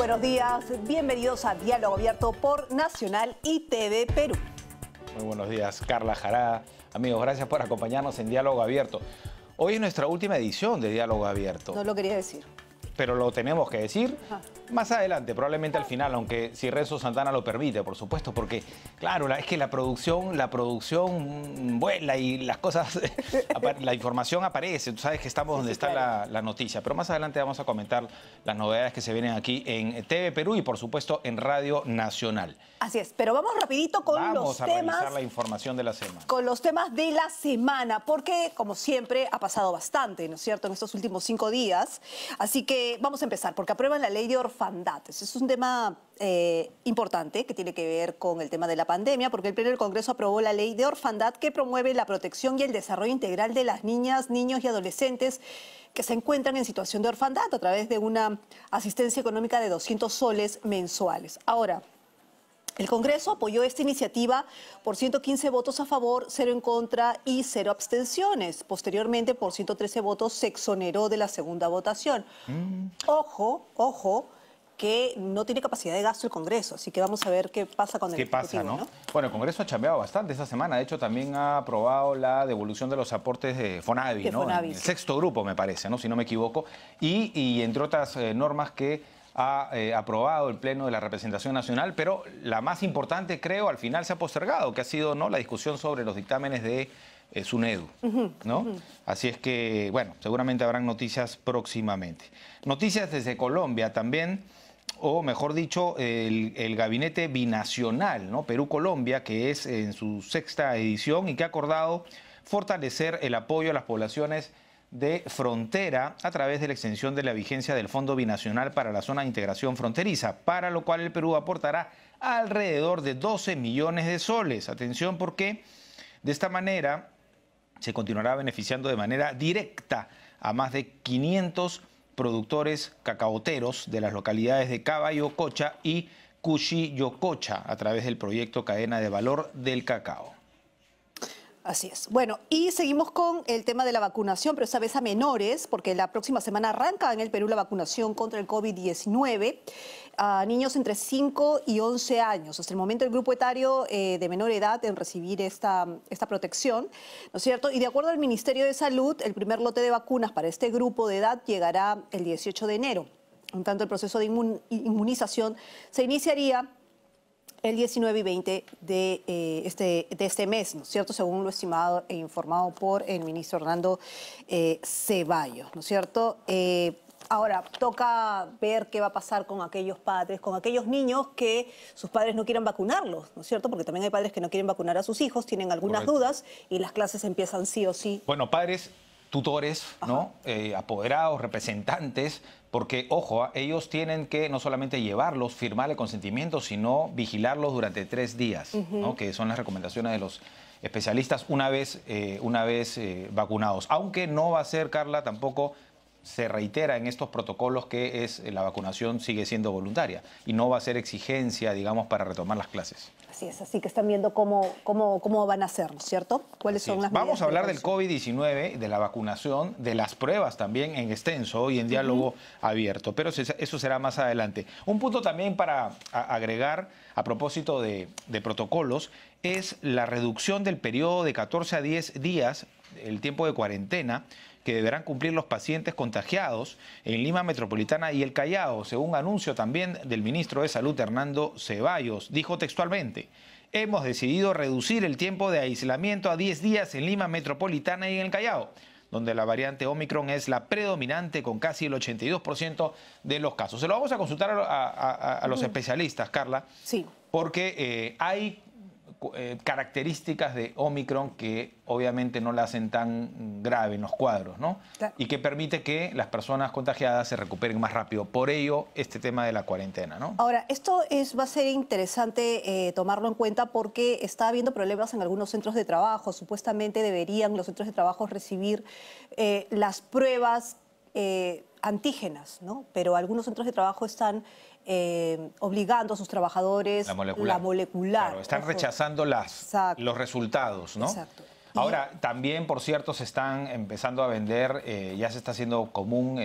buenos días. Bienvenidos a Diálogo Abierto por Nacional y TV Perú. Muy buenos días, Carla Jarada. Amigos, gracias por acompañarnos en Diálogo Abierto. Hoy es nuestra última edición de Diálogo Abierto. No lo quería decir. Pero lo tenemos que decir más adelante, probablemente al final, aunque si Renzo Santana lo permite, por supuesto, porque, claro, es que la producción vuela y las cosas, la información aparece, tú sabes que estamos donde está la noticia, pero más adelante vamos a comentar las novedades que se vienen aquí en TV Perú y, por supuesto, en Radio Nacional. Así es, pero vamos rapidito con los temas. Vamos a revisar la información de la semana. Con los temas de la semana, porque, como siempre, ha pasado bastante, ¿no es cierto?, en estos últimos 5 días. Así que vamos a empezar, porque aprueban la ley de orfandad. Ese es un tema importante que tiene que ver con el tema de la pandemia, porque el Pleno del Congreso aprobó la ley de orfandad que promueve la protección y el desarrollo integral de las niñas, niños y adolescentes que se encuentran en situación de orfandad a través de una asistencia económica de 200 soles mensuales. Ahora, el Congreso apoyó esta iniciativa por 115 votos a favor, 0 en contra y 0 abstenciones. Posteriormente, por 113 votos, se exoneró de la segunda votación. Ojo, que no tiene capacidad de gasto el Congreso, así que vamos a ver qué pasa con el Ejecutivo, ¿no? Bueno, el Congreso ha chambeado bastante esta semana. De hecho, también ha aprobado la devolución de los aportes de Fonavi, ¿no? En el sexto grupo, me parece, ¿no? Si no me equivoco. Y entre otras normas que ha aprobado el Pleno de la Representación Nacional, pero la más importante, creo, al final se ha postergado, que ha sido, ¿no?, la discusión sobre los dictámenes de SUNEDU, ¿no? Así es que, bueno, seguramente habrán noticias próximamente. Noticias desde Colombia también, o mejor dicho, el gabinete binacional, ¿no?, Perú-Colombia, que es en su 6ª edición y que ha acordado fortalecer el apoyo a las poblaciones de frontera a través de la extensión de la vigencia del Fondo Binacional para la Zona de Integración Fronteriza, para lo cual el Perú aportará alrededor de 12 millones de soles. Atención, porque de esta manera se continuará beneficiando de manera directa a más de 500 productores cacaoteros de las localidades de Cabayococha y Cuchillococha a través del proyecto Cadena de Valor del Cacao. Así es. Bueno, y seguimos con el tema de la vacunación, pero esta vez a menores, porque la próxima semana arranca en el Perú la vacunación contra el COVID-19 a niños entre 5 y 11 años. Hasta el momento el grupo etario de menor edad en recibir esta protección, ¿no es cierto? Y de acuerdo al Ministerio de Salud, el primer lote de vacunas para este grupo de edad llegará el 18 de enero. En tanto, el proceso de inmunización se iniciaría el 19 y 20 de este mes, ¿no es cierto?, según lo estimado e informado por el ministro Hernando Ceballos, ¿no es cierto? Ahora, toca ver qué va a pasar con aquellos padres, con aquellos niños que sus padres no quieran vacunarlos, ¿no es cierto? Porque también hay padres que no quieren vacunar a sus hijos, tienen algunas dudas y las clases empiezan sí o sí. Bueno, padres, tutores, ¿no? Apoderados, representantes, porque, ojo, ellos tienen que no solamente llevarlos, firmar el consentimiento, sino vigilarlos durante 3 días, ¿no?, que son las recomendaciones de los especialistas una vez vacunados. Aunque no va a ser, Carla, tampoco se reitera en estos protocolos que la vacunación sigue siendo voluntaria y no va a ser exigencia, digamos, para retomar las clases. Así es, así que están viendo cómo van a ser, ¿no es cierto? ¿Cuáles son las medidas? Vamos a hablar del COVID-19, de la vacunación, de las pruebas también en extenso, hoy en Diálogo Abierto, pero eso será más adelante. Un punto también para agregar a propósito de protocolos es la reducción del periodo de 14 a 10 días, el tiempo de cuarentena, que deberán cumplir los pacientes contagiados en Lima Metropolitana y el Callao, según anuncio también del ministro de Salud, Hernando Ceballos. Dijo textualmente: hemos decidido reducir el tiempo de aislamiento a 10 días en Lima Metropolitana y en el Callao, donde la variante Omicron es la predominante con casi el 82% de los casos. Se lo vamos a consultar a los especialistas, Carla, sí, porque hay características de Omicron que obviamente no la hacen tan grave en los cuadros, ¿no? Claro. Y que permite que las personas contagiadas se recuperen más rápido. Por ello, este tema de la cuarentena, ¿no? Ahora, esto va a ser interesante tomarlo en cuenta porque está habiendo problemas en algunos centros de trabajo. Supuestamente deberían los centros de trabajo recibir las pruebas antígenas, ¿no? Pero algunos centros de trabajo están obligando a sus trabajadores la molecular. Claro, están rechazando los resultados, ¿no? Exacto. Ahora, también, por cierto, se están empezando a vender, ya se está haciendo común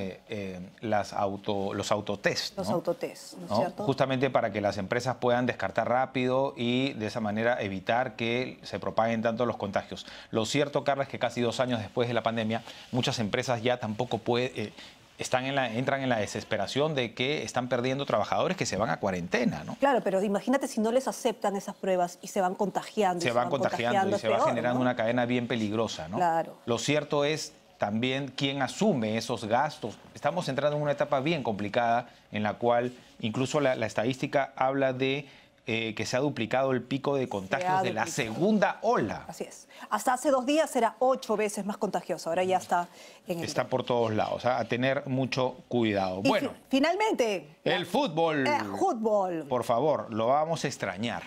los autotest. Los ¿no? autotest, ¿no es ¿No? cierto? Justamente para que las empresas puedan descartar rápido y de esa manera evitar que se propaguen tanto los contagios. Lo cierto, Carla, es que casi 2 años después de la pandemia, muchas empresas ya tampoco pueden... entran en la desesperación de que están perdiendo trabajadores que se van a cuarentena, ¿no? Claro, pero imagínate si no les aceptan esas pruebas y se van contagiando. Se van contagiando y se va generando, ¿no?, una cadena bien peligrosa, ¿no? Claro. Lo cierto es también quién asume esos gastos. Estamos entrando en una etapa bien complicada en la cual incluso la estadística habla de que se ha duplicado el pico de contagios de la segunda ola. Así es. Hasta hace 2 días era 8 veces más contagioso. Ahora ya está en el... Está por todos lados. A tener mucho cuidado. Y bueno, finalmente... el fútbol. El fútbol. Por favor, lo vamos a extrañar.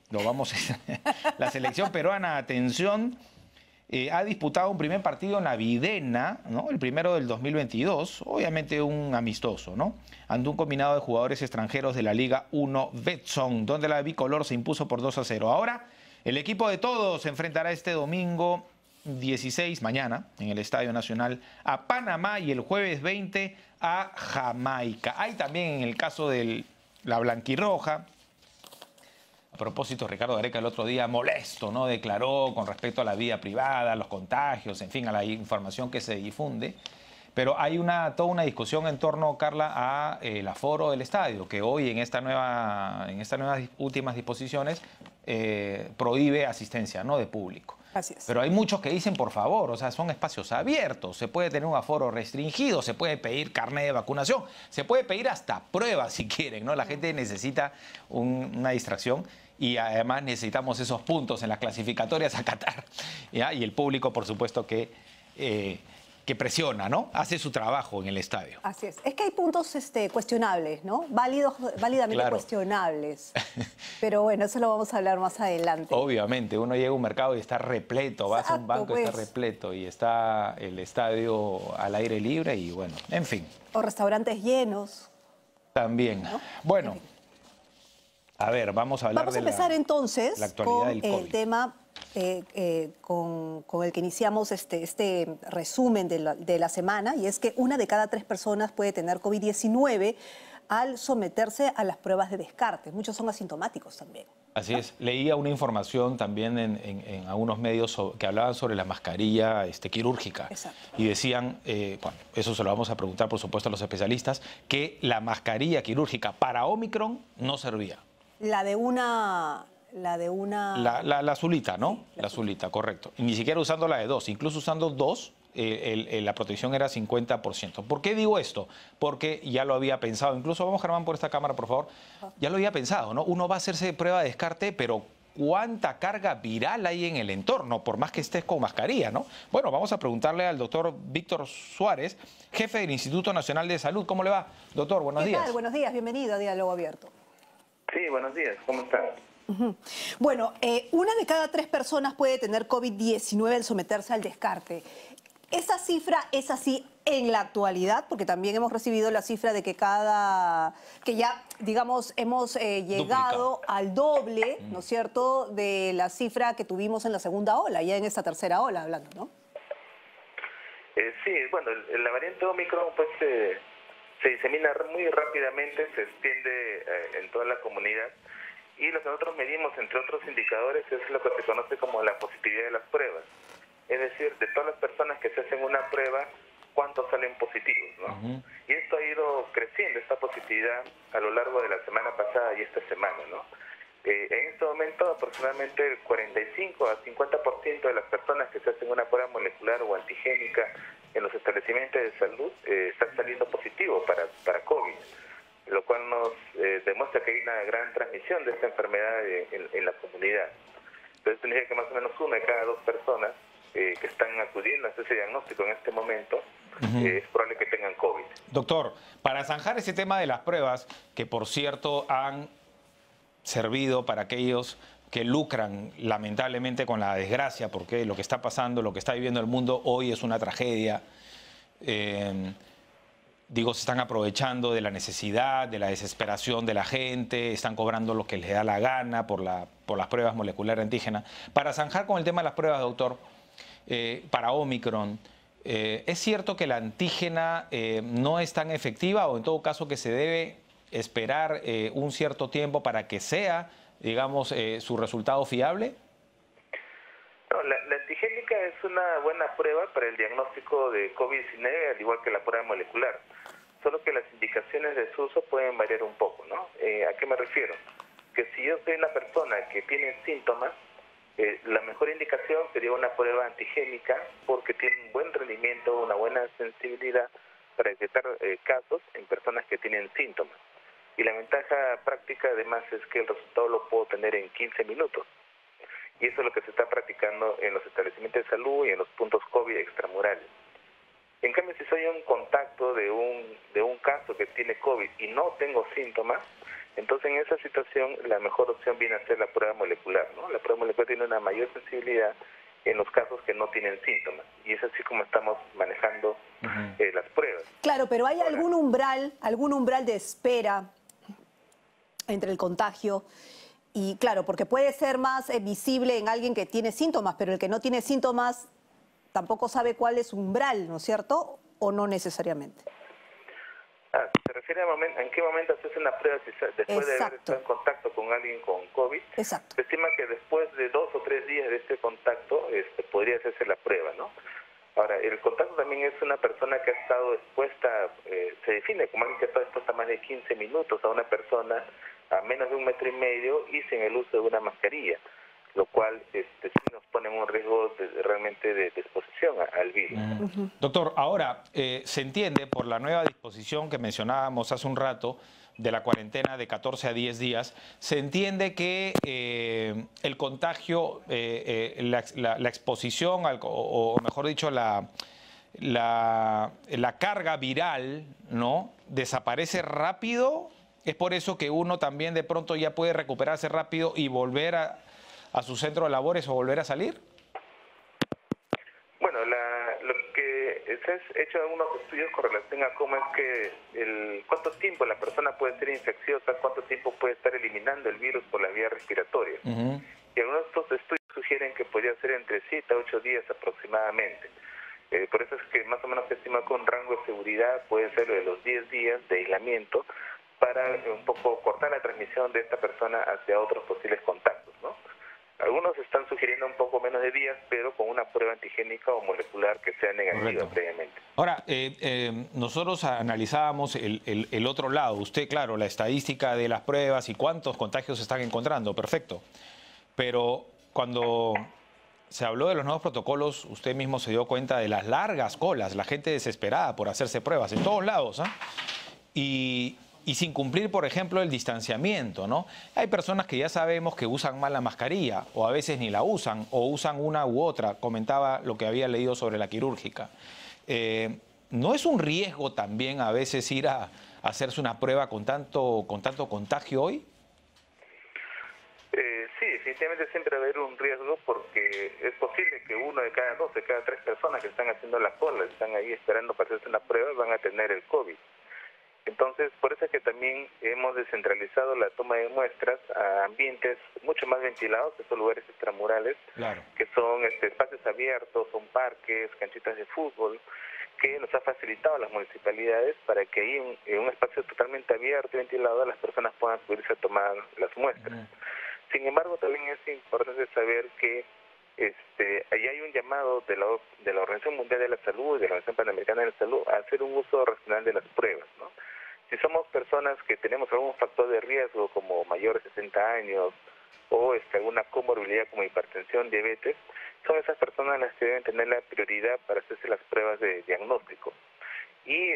Lo vamos a extrañar. La selección peruana, atención, ha disputado un primer partido navidena, ¿no? El primero del 2022, obviamente un amistoso, ¿no? Ante un combinado de jugadores extranjeros de la Liga 1 Betson, donde la bicolor se impuso por 2-0. Ahora, el equipo de todos se enfrentará este domingo 16, mañana, en el Estadio Nacional, a Panamá y el jueves 20 a Jamaica. Hay también en el caso de la blanquirroja. A propósito, Ricardo Gareca el otro día molesto, ¿no? Declaró con respecto a la vida privada, a los contagios, en fin, a la información que se difunde. Pero hay toda una discusión en torno, Carla, a el aforo del estadio, que hoy en estas nuevas últimas disposiciones prohíbe asistencia, ¿no?, de público. Así es. Pero hay muchos que dicen, por favor, o sea, son espacios abiertos, se puede tener un aforo restringido, se puede pedir carnet de vacunación, se puede pedir hasta pruebas si quieren, ¿no? La gente necesita una distracción y además necesitamos esos puntos en las clasificatorias a Qatar, ¿ya? Y el público, por supuesto, que presiona, ¿no? Hace su trabajo en el estadio. Así es. Es que hay puntos cuestionables, ¿no? Válidamente Claro. Cuestionables. Pero bueno, eso lo vamos a hablar más adelante. Obviamente, uno llega a un mercado y está repleto, vas a un Exacto, banco y está repleto, y está el estadio al aire libre y bueno, en fin. O restaurantes llenos. También. ¿No? Bueno, a ver, vamos a hablar Vamos a empezar entonces la actualidad con del COVID. el tema con el que iniciamos este resumen de la semana, y es que 1 de cada 3 personas puede tener COVID-19 al someterse a las pruebas de descarte. Muchos son asintomáticos también. Así es. Leía una información también en algunos medios que hablaban sobre la mascarilla quirúrgica. Exacto. Y decían, bueno, eso se lo vamos a preguntar por supuesto a los especialistas, que la mascarilla quirúrgica para Omicron no servía. La azulita, ¿no? Sí, la azulita, correcto. Y ni siquiera usando la de 2, incluso usando 2, la protección era 50%. ¿Por qué digo esto? Porque ya lo había pensado, incluso vamos, Germán, por esta cámara, por favor. Ya lo había pensado, ¿no? Uno va a hacerse prueba de descarte, pero ¿cuánta carga viral hay en el entorno, por más que estés con mascarilla, ¿no? Bueno, vamos a preguntarle al doctor Víctor Suárez, jefe del Instituto Nacional de Salud. ¿Cómo le va, doctor? Buenos días. ¿Qué tal? Buenos días, bienvenido a Diálogo Abierto. Sí, buenos días, ¿cómo están? Bueno, 1 de cada 3 personas puede tener COVID-19 al someterse al descarte. ¿Esa cifra es así en la actualidad? Porque también hemos recibido la cifra de que ya, digamos, hemos llegado al doble, ¿no es cierto?, de la cifra que tuvimos en la segunda ola, ya en esta tercera ola hablando, ¿no? Sí, bueno, la variante Omicron pues se disemina muy rápidamente, se extiende en toda la comunidad. Y lo que nosotros medimos, entre otros indicadores, es lo que se conoce como la positividad de las pruebas. Es decir, de todas las personas que se hacen una prueba, ¿cuántos salen positivos, ¿no? Y esto ha ido creciendo, esta positividad, a lo largo de la semana pasada y esta semana, ¿no? En este momento, aproximadamente el 45 a 50% de las personas que se hacen una prueba molecular o antigénica en los establecimientos de salud están saliendo positivos para COVID, lo cual nos demuestra que hay una gran transmisión de esta enfermedad en la comunidad. Entonces significa que más o menos 1 de cada 2 personas que están acudiendo a ese diagnóstico en este momento es probable que tengan COVID. Doctor, para zanjar ese tema de las pruebas, que por cierto han servido para aquellos que lucran lamentablemente con la desgracia, porque lo que está pasando, lo que está viviendo el mundo hoy es una tragedia. Digo, se están aprovechando de la necesidad, de la desesperación de la gente, están cobrando lo que les da la gana por las pruebas moleculares antígenas. Para zanjar con el tema de las pruebas, doctor, para Omicron, ¿es cierto que la antígena no es tan efectiva o en todo caso que se debe esperar un cierto tiempo para que sea, digamos, su resultado fiable? No, la antigénica es una buena prueba para el diagnóstico de COVID-19, al igual que la prueba molecular. Solo que las indicaciones de su uso pueden variar un poco, ¿no? ¿A qué me refiero? Que si yo soy una persona que tiene síntomas, la mejor indicación sería una prueba antigénica porque tiene un buen rendimiento, una buena sensibilidad para detectar casos en personas que tienen síntomas. Y la ventaja práctica además es que el resultado lo puedo tener en 15 minutos. Y eso es lo que se está practicando en los establecimientos de salud y en los puntos COVID extramurales. En cambio, si soy un contacto de un caso que tiene COVID y no tengo síntomas, entonces en esa situación la mejor opción viene a ser la prueba molecular, ¿no? La prueba molecular tiene una mayor sensibilidad en los casos que no tienen síntomas. Y es así como estamos manejando las pruebas. Claro, pero ¿hay algún umbral de espera entre el contagio? Y claro, porque puede ser más visible en alguien que tiene síntomas, pero el que no tiene síntomas tampoco sabe cuál es su umbral, ¿no es cierto? ¿O no necesariamente? ¿Se refiere a en qué momento haces una prueba después de haber estado en contacto con alguien con COVID? Exacto. Se estima que después de 2 o 3 días de este contacto podría hacerse la prueba, ¿no? Ahora, el contacto también es una persona que ha estado expuesta, se define como alguien que ha estado expuesta más de 15 minutos a una persona a menos de 1,5 metros y sin el uso de una mascarilla, lo cual sí nos pone en un riesgo realmente de exposición al virus. Doctor, ahora, se entiende por la nueva disposición que mencionábamos hace un rato de la cuarentena de 14 a 10 días, se entiende que el contagio, la exposición, o mejor dicho, la carga viral, ¿no?, desaparece rápido. Es por eso que uno también de pronto ya puede recuperarse rápido y volver a su centro de labores o volver a salir. Bueno, lo que se ha hecho algunos estudios con relación a cómo es que cuánto tiempo la persona puede ser infecciosa, cuánto tiempo puede estar eliminando el virus por las vías respiratorias. Y algunos de estos estudios sugieren que podría ser entre 7 a 8 días aproximadamente. Por eso es que más o menos se estima que un rango de seguridad puede ser de los 10 días de aislamiento para un poco cortar la transmisión de esta persona hacia otros posibles contactos, ¿no? Algunos están sugiriendo un poco menos de días, pero con una prueba antigénica o molecular que sea negativa previamente. Ahora, nosotros analizábamos el otro lado. Usted, claro, la estadística de las pruebas y cuántos contagios se están encontrando, perfecto. Pero cuando se habló de los nuevos protocolos, usted mismo se dio cuenta de las largas colas, la gente desesperada por hacerse pruebas en todos lados, ¿ah? Y sin cumplir, por ejemplo, el distanciamiento, ¿no? Hay personas que ya sabemos que usan mal la mascarilla o a veces ni la usan o usan una u otra. Comentaba lo que había leído sobre la quirúrgica. ¿No es un riesgo también a veces ir a hacerse una prueba con tanto contagio hoy? Sí, definitivamente siempre va a haber un riesgo porque es posible que 1 de cada 2, de cada 3 personas que están haciendo la cola, están ahí esperando para hacerse una prueba, van a tener el COVID. Entonces, por eso es que también hemos descentralizado la toma de muestras a ambientes mucho más ventilados, esos lugares extramurales, que son espacios abiertos, son parques, canchitas de fútbol, que nos ha facilitado a las municipalidades para que ahí en un espacio totalmente abierto y ventilado las personas puedan subirse a tomar las muestras. Sin embargo, también es importante saber que ahí hay un llamado de la Organización Mundial de la Salud y de la Organización Panamericana de la Salud a hacer un uso racional de las pruebas, ¿no? Si somos personas que tenemos algún factor de riesgo como mayores de 60 años o alguna comorbilidad como hipertensión, diabetes, son esas personas las que deben tener la prioridad para hacerse las pruebas de diagnóstico. Y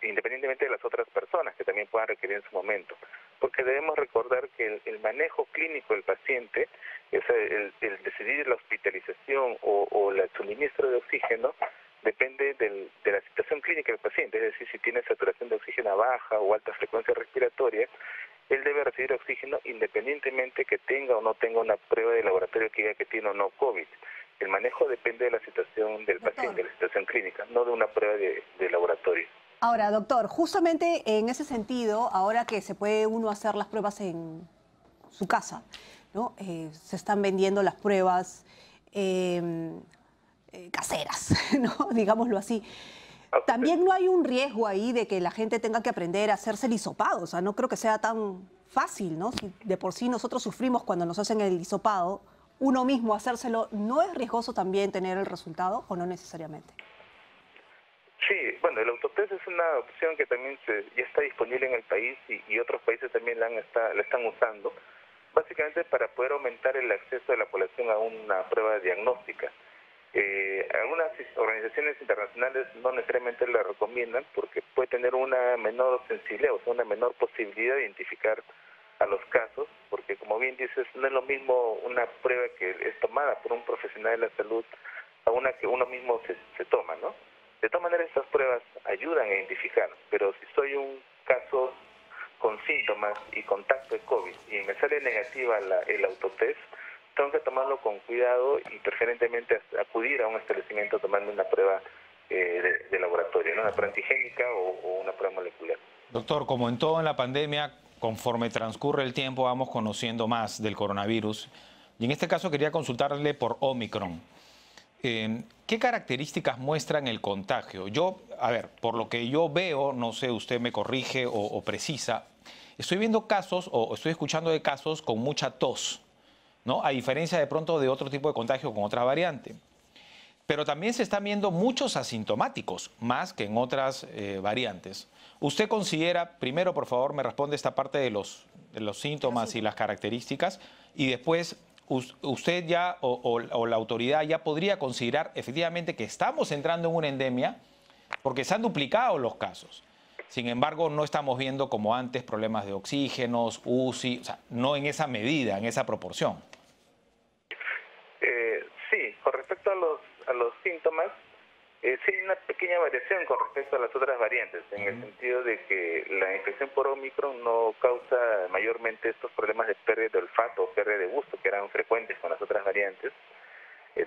independientemente de las otras personas que también puedan requerir en su momento. Porque debemos recordar que el manejo clínico del paciente, el decidir la hospitalización o el suministro de oxígeno, depende de la situación clínica del paciente, es decir, si tiene saturación de oxígeno baja o alta frecuencia respiratoria, él debe recibir oxígeno independientemente que tenga o no tenga una prueba de laboratorio que diga que tiene o no COVID. El manejo depende de la situación del paciente, de la situación clínica, no de una prueba de laboratorio. Ahora, doctor, justamente en ese sentido, ahora que se puede uno hacer las pruebas en su casa, ¿no? Se están vendiendo las pruebas. caseras, ¿no? Digámoslo así. También no hay un riesgo ahí de que la gente tenga que aprender a hacerse el hisopado. O sea, no creo que sea tan fácil, ¿no? Si de por sí nosotros sufrimos cuando nos hacen el hisopado, uno mismo hacérselo, ¿no es riesgoso también tener el resultado o no necesariamente? Sí, bueno, el autotest es una opción que también ya está disponible en el país y otros países también la están usando, básicamente para poder aumentar el acceso de la población a una prueba diagnóstica. Algunas organizaciones internacionales no necesariamente la recomiendan porque puede tener una menor sensibilidad, o sea, una menor posibilidad de identificar a los casos, porque como bien dices, no es lo mismo una prueba que es tomada por un profesional de la salud a una que uno mismo se toma, ¿no? De todas maneras, estas pruebas ayudan a identificar, pero si soy un caso con síntomas y contacto de COVID y me sale negativa el autotest, tengo que tomarlo con cuidado y preferentemente acudir a un establecimiento tomando una prueba de laboratorio, ¿no? Una prueba antigénica o una prueba molecular. Doctor, como en todo en la pandemia, conforme transcurre el tiempo vamos conociendo más del coronavirus. Y en este caso quería consultarle por Omicron. ¿Qué características muestran el contagio? Yo, a ver, por lo que yo veo, no sé, usted me corrige o precisa, estoy viendo casos o estoy escuchando de casos con mucha tos, ¿no? A diferencia de pronto de otro tipo de contagio con otra variante. Pero también se están viendo muchos asintomáticos, más que en otras variantes. ¿Usted considera, primero por favor me responde esta parte de los síntomas y las características, y después usted ya o la autoridad ya podría considerar efectivamente que estamos entrando en una endemia porque se han duplicado los casos? Sin embargo, no estamos viendo como antes problemas de oxígenos, UCI, o sea, no en esa medida, en esa proporción. Sí, con respecto a los síntomas, sí hay una pequeña variación con respecto a las otras variantes, en el sentido de que la infección por Omicron no causa mayormente estos problemas de pérdida de olfato o pérdida de gusto que eran frecuentes con las otras variantes.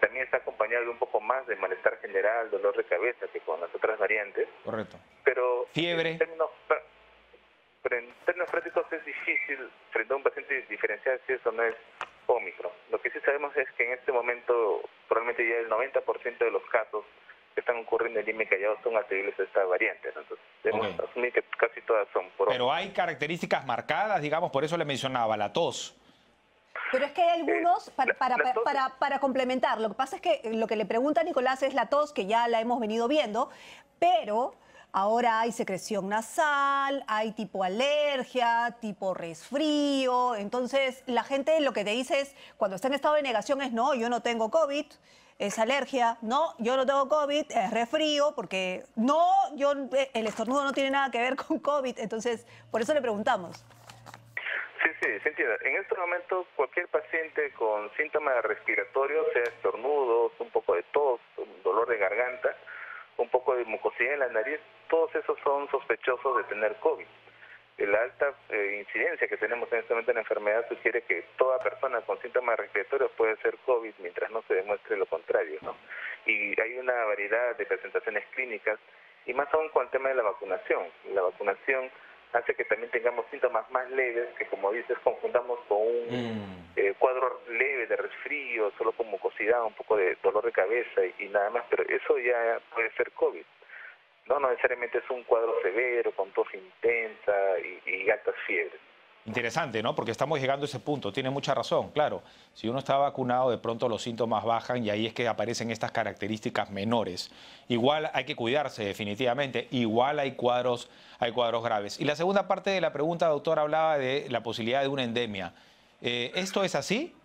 También está acompañado de un poco más de malestar general, dolor de cabeza que con las otras variantes. Correcto. Pero Fiebre. Pero en términos prácticos es difícil frente a un paciente diferenciar si eso no es Omicron. Lo que sí sabemos es que en este momento probablemente ya el 90% de los casos que están ocurriendo en Lima y Callao son atribuibles a esta variante, ¿no? Entonces debemos asumir que casi todas son por Omicron. Pero hay características marcadas, digamos, por eso le mencionaba la tos. Pero es que hay algunos, para complementar, lo que pasa es que lo que le pregunta a Nicolás es la tos, que ya la hemos venido viendo, pero ahora hay secreción nasal, hay tipo alergia, tipo resfrío. Entonces, la gente lo que te dice es, cuando está en estado de negación, es no, yo no tengo COVID, es alergia, no, yo no tengo COVID, es resfrío, porque no, el estornudo no tiene nada que ver con COVID. Entonces, por eso le preguntamos. Sí, se entiende. En este momento, cualquier paciente con síntomas respiratorios, sea estornudos, un poco de tos, un dolor de garganta, un poco de mucosidad en la nariz, todos esos son sospechosos de tener COVID. La alta incidencia que tenemos en este momento en la enfermedad sugiere que toda persona con síntomas respiratorios puede ser COVID mientras no se demuestre lo contrario, ¿no? Y hay una variedad de presentaciones clínicas, y más aún con el tema de la vacunación. La vacunación hace que también tengamos síntomas más leves, que como dices, confundamos con un cuadro leve de resfrío, solo con mucosidad, un poco de dolor de cabeza y nada más, pero eso ya puede ser COVID. No necesariamente es un cuadro severo, con tos intensa y altas fiebres. Interesante, ¿no? Porque estamos llegando a ese punto. Tiene mucha razón, claro. Si uno está vacunado, de pronto los síntomas bajan y ahí es que aparecen estas características menores. Igual hay que cuidarse, definitivamente. Igual hay cuadros graves. Y la segunda parte de la pregunta, doctor, hablaba de la posibilidad de una endemia. ¿Esto es así?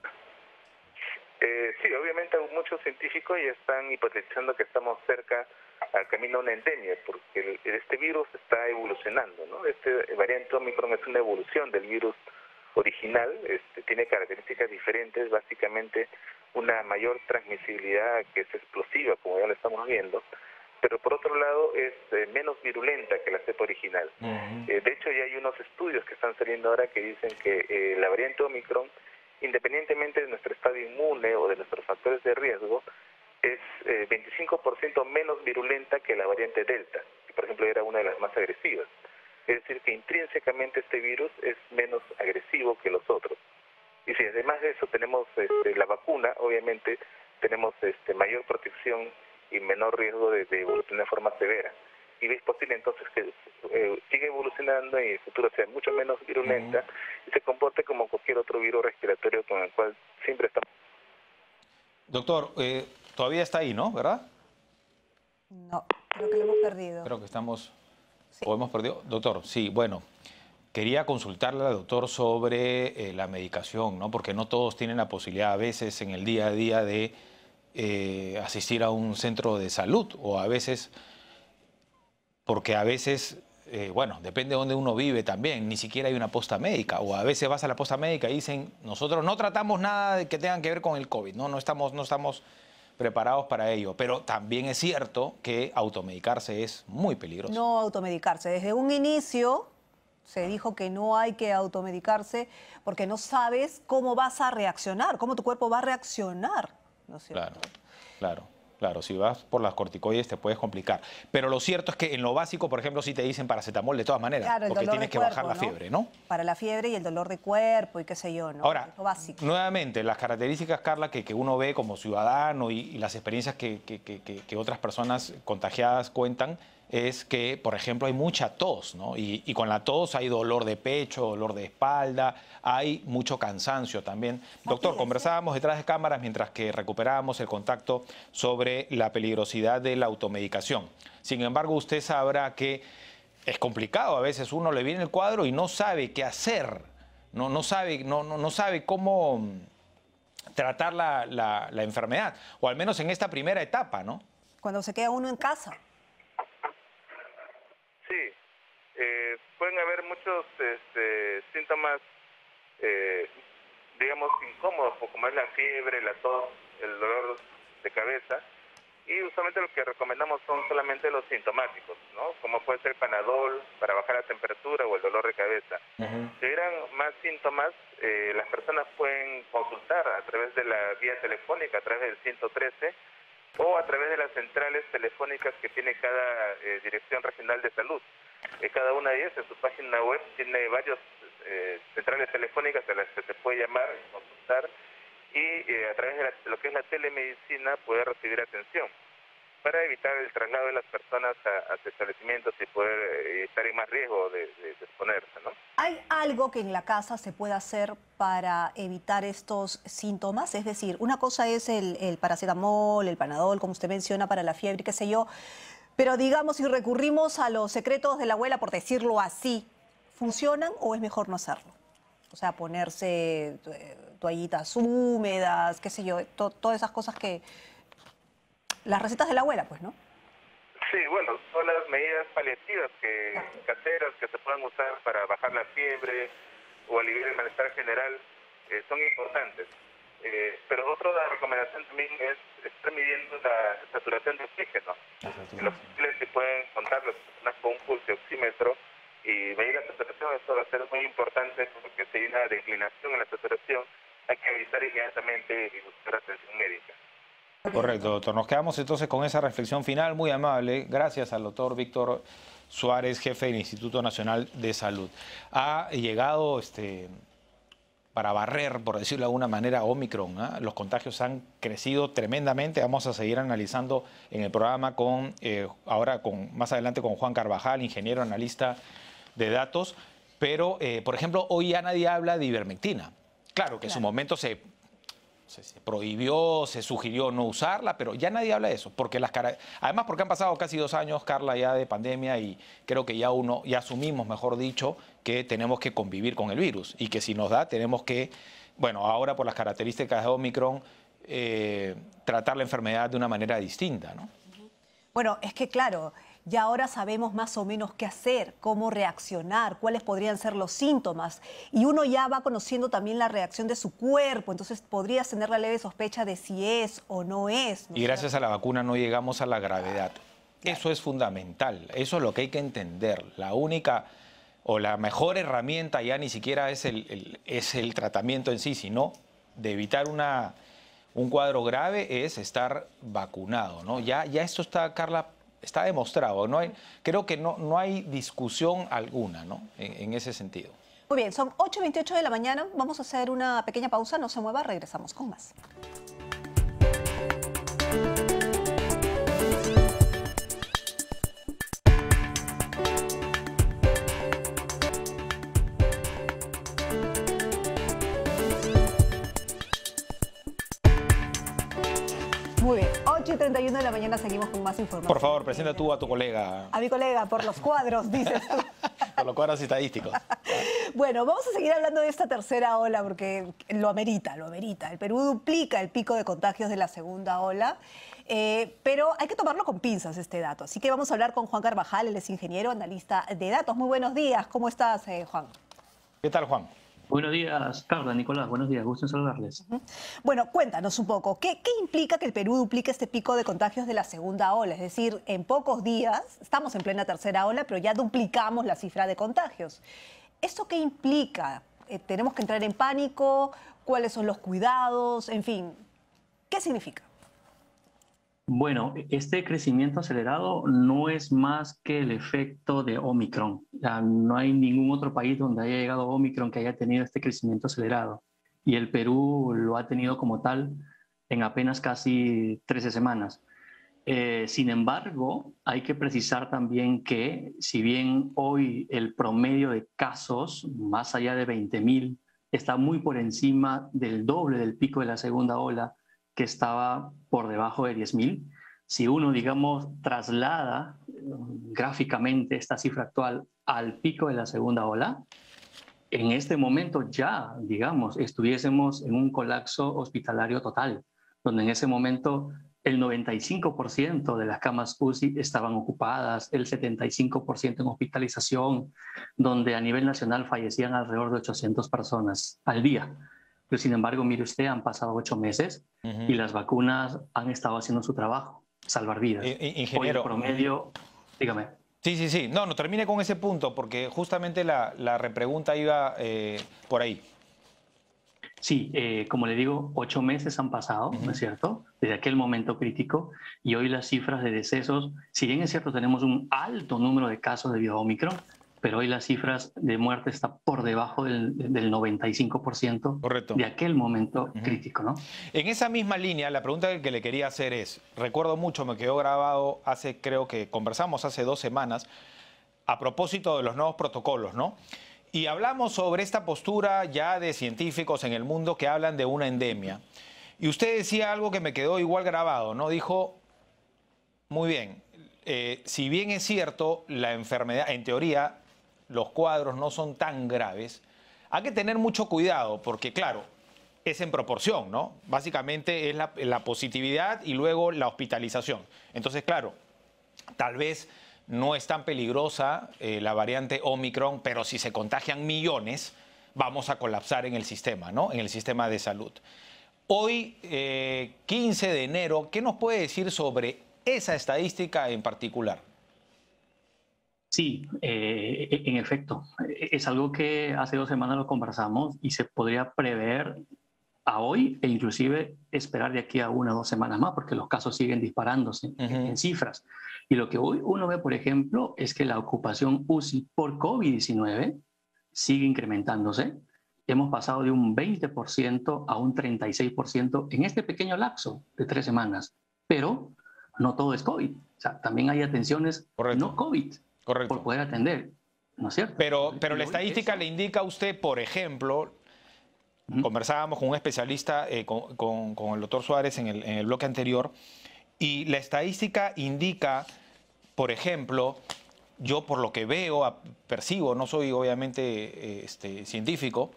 Sí, obviamente muchos científicos ya están hipotetizando que estamos cerca al camino a una endemia, porque este virus está evolucionando, ¿no? Este variante Omicron es una evolución del virus original, tiene características diferentes, básicamente una mayor transmisibilidad que es explosiva, como ya lo estamos viendo, pero por otro lado es menos virulenta que la cepa original. De hecho, ya hay unos estudios que están saliendo ahora que dicen que la variante Omicron, independientemente de nuestro estado inmune o de nuestros factores de riesgo, es 25% menos virulenta que la variante Delta, que por ejemplo era una de las más agresivas. Es decir, que intrínsecamente este virus es menos agresivo que los otros. Y si además de eso tenemos la vacuna, obviamente tenemos mayor protección y menor riesgo de evolucionar de forma severa. Y es posible entonces que siga evolucionando y en el futuro sea mucho menos virulenta y se comporte como cualquier otro virus respiratorio con el cual siempre estamos. Doctor, todavía está ahí, ¿no? ¿Verdad? No, creo que lo hemos perdido. Creo que estamos... Sí. ¿O hemos perdido? Doctor, sí, bueno, quería consultarle al doctor sobre la medicación, ¿no? Porque no todos tienen la posibilidad a veces en el día a día de asistir a un centro de salud o a veces... Porque a veces, bueno, depende de dónde uno vive también, ni siquiera hay una posta médica. O a veces vas a la posta médica y dicen, nosotros no tratamos nada que tenga que ver con el COVID, no estamos preparados para ello. Pero también es cierto que automedicarse es muy peligroso. No automedicarse. Desde un inicio se dijo que no hay que automedicarse porque no sabes cómo vas a reaccionar, cómo tu cuerpo va a reaccionar, ¿no es cierto? Claro, si vas por las corticoides te puedes complicar. Pero lo cierto es que en lo básico, por ejemplo, sí te dicen paracetamol de todas maneras, claro, porque tienes que bajar la fiebre, ¿no? Para la fiebre y el dolor de cuerpo y qué sé yo, ¿no? Ahora, lo básico. Nuevamente, las características, Carla, que uno ve como ciudadano y las experiencias que otras personas contagiadas cuentan, es que, por ejemplo, hay mucha tos, ¿no? Y con la tos hay dolor de pecho, dolor de espalda, hay mucho cansancio también. Doctor, conversábamos detrás de cámaras mientras que recuperábamos el contacto sobre la peligrosidad de la automedicación. Sin embargo, usted sabrá que es complicado. A veces uno le viene el cuadro y no sabe qué hacer, no sabe cómo tratar la enfermedad, o al menos en esta primera etapa, ¿no? Cuando se queda uno en casa. Sí, pueden haber muchos síntomas, digamos, incómodos, como es la fiebre, la tos, el dolor de cabeza, y usualmente lo que recomendamos son solamente los sintomáticos, ¿no? Como puede ser Panadol para bajar la temperatura o el dolor de cabeza. Si hubieran más síntomas, las personas pueden consultar a través de la vía telefónica, a través del 113, o a través de las centrales telefónicas que tiene cada Dirección Regional de Salud. Cada una de ellas en su página web tiene varias centrales telefónicas a las que se puede llamar, consultar, y a través de lo que es la telemedicina poder recibir atención para evitar el traslado de las personas a establecimientos y poder estar en más riesgo de exponerse, ¿no? ¿Hay algo que en la casa se pueda hacer para evitar estos síntomas? Es decir, una cosa es el paracetamol, el Panadol, como usted menciona, para la fiebre, qué sé yo, pero digamos, si recurrimos a los secretos de la abuela, por decirlo así, ¿funcionan o es mejor no hacerlo? O sea, ponerse toallitas húmedas, qué sé yo, todas esas cosas que... Las recetas de la abuela, pues, ¿no? Sí, bueno, son las medidas paliativas caseras que se pueden usar para bajar la fiebre o aliviar el malestar general, son importantes. Pero otra recomendación también es estar midiendo la saturación de oxígeno. En los hospitales se pueden contar las personas con un pulsioxímetro y medir la saturación. Esto va a ser muy importante porque si hay una declinación en la saturación, hay que avisar inmediatamente y buscar atención médica. Correcto, doctor. Nos quedamos entonces con esa reflexión final muy amable. Gracias al doctor Víctor Suárez, jefe del Instituto Nacional de Salud. Ha llegado para barrer, por decirlo de alguna manera, Omicron, ¿eh? Los contagios han crecido tremendamente. Vamos a seguir analizando en el programa más adelante con Juan Carvajal, ingeniero analista de datos. Pero, por ejemplo, hoy ya nadie habla de ivermectina. Claro que en su momento se prohibió, se sugirió no usarla, pero ya nadie habla de eso. Además, porque han pasado casi 2 años, Carla, ya de pandemia, y creo que ya asumimos, mejor dicho, que tenemos que convivir con el virus y que si nos da, tenemos que, bueno, ahora por las características de Omicron, tratar la enfermedad de una manera distinta, ¿no? Bueno, es que claro, ya ahora sabemos más o menos qué hacer, cómo reaccionar, cuáles podrían ser los síntomas. Y uno ya va conociendo también la reacción de su cuerpo, entonces podrías tener la leve sospecha de si es o no es. Y gracias a la vacuna no llegamos a la gravedad. Claro. Eso es fundamental, eso es lo que hay que entender. La única o la mejor herramienta ya ni siquiera es el tratamiento en sí, sino de evitar un cuadro grave es estar vacunado, ¿no? Ya esto está, Carla, está demostrado. Creo que no hay discusión alguna, ¿no? En ese sentido. Muy bien, son 8:28 de la mañana. Vamos a hacer una pequeña pausa. No se mueva, regresamos con más. Muy bien, 8:31 de la mañana seguimos con más información. Por favor, presenta tú a tu colega. A mi colega, por los cuadros, dices tú. Por los cuadros estadísticos. Bueno, vamos a seguir hablando de esta tercera ola porque lo amerita, lo amerita. El Perú duplica el pico de contagios de la segunda ola, pero hay que tomarlo con pinzas este dato. Así que vamos a hablar con Juan Carvajal, él es ingeniero, analista de datos. Muy buenos días, ¿cómo estás, Juan? ¿Qué tal, Juan? Buenos días, Carla, Nicolás, buenos días, gusto en saludarles. Bueno, cuéntanos un poco, ¿qué implica que el Perú duplique este pico de contagios de la segunda ola? Es decir, en pocos días, estamos en plena tercera ola, pero ya duplicamos la cifra de contagios. ¿Esto qué implica? ¿Tenemos que entrar en pánico? ¿Cuáles son los cuidados? En fin, ¿qué significa? Bueno, este crecimiento acelerado no es más que el efecto de Omicron. Ya no hay ningún otro país donde haya llegado Omicron que haya tenido este crecimiento acelerado. Y el Perú lo ha tenido como tal en apenas casi 13 semanas. Sin embargo, hay que precisar también que si bien hoy el promedio de casos, más allá de 20.000, está muy por encima del doble del pico de la segunda ola, que estaba por debajo de 10.000. Si uno, digamos, traslada gráficamente esta cifra actual al pico de la segunda ola, en este momento ya, digamos, estuviésemos en un colapso hospitalario total, donde en ese momento el 95% de las camas UCI estaban ocupadas, el 75% en hospitalización, donde a nivel nacional fallecían alrededor de 800 personas al día. Pero sin embargo, mire usted, han pasado 8 meses y las vacunas han estado haciendo su trabajo, salvar vidas. Ingeniero. Hoy el promedio, dígame. Sí. No termine con ese punto, porque justamente la repregunta iba por ahí. Sí, como le digo, 8 meses han pasado, ¿no es cierto?, desde aquel momento crítico, y hoy las cifras de decesos, si bien es cierto tenemos un alto número de casos debido a Omicron, pero hoy las cifras de muerte están por debajo del 95% Correcto. de aquel momento crítico, ¿no? En esa misma línea, la pregunta que le quería hacer es, recuerdo mucho, me quedó grabado creo que conversamos hace 2 semanas, a propósito de los nuevos protocolos, ¿no? Y hablamos sobre esta postura ya de científicos en el mundo que hablan de una endemia. Y usted decía algo que me quedó igual grabado, ¿no? Dijo, muy bien, si bien es cierto, la enfermedad, en teoría, los cuadros no son tan graves, hay que tener mucho cuidado porque, claro, es en proporción, ¿no? Básicamente es la positividad y luego la hospitalización. Entonces, claro, tal vez no es tan peligrosa la variante Omicron, pero si se contagian millones, vamos a colapsar en el sistema, ¿no? En el sistema de salud. Hoy, 15 de enero, ¿qué nos puede decir sobre esa estadística en particular? Sí, en efecto, es algo que hace 2 semanas lo conversamos y se podría prever a hoy e inclusive esperar de aquí a 1 o 2 semanas más, porque los casos siguen disparándose en cifras. Y lo que hoy uno ve, por ejemplo, es que la ocupación UCI por COVID-19 sigue incrementándose. Hemos pasado de un 20% a un 36% en este pequeño lapso de 3 semanas. Pero no todo es COVID. O sea, también hay atenciones no COVID por poder atender, ¿no es cierto? Pero la estadística le indica a usted, por ejemplo, conversábamos con un especialista, con el doctor Suárez en el bloque anterior, y la estadística indica, por ejemplo, yo por lo que veo, percibo, no soy obviamente científico,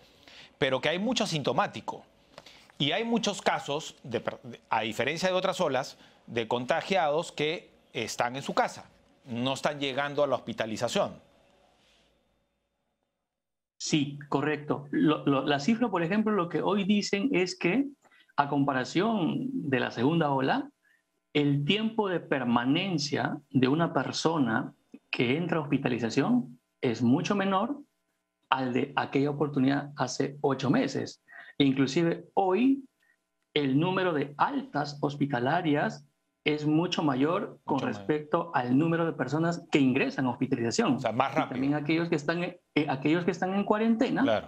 pero que hay mucho asintomático. Y hay muchos casos, a diferencia de otras olas, de contagiados que están en su casa, no están llegando a la hospitalización. Sí, correcto. La cifra, por ejemplo, lo que hoy dicen es que, a comparación de la segunda ola, el tiempo de permanencia de una persona que entra a hospitalización es mucho menor al de aquella oportunidad hace 8 meses. E inclusive hoy el número de altas hospitalarias es mucho mayor con respecto al número de personas que ingresan a hospitalización. O sea, más rápido. Y también aquellos que están en cuarentena, claro,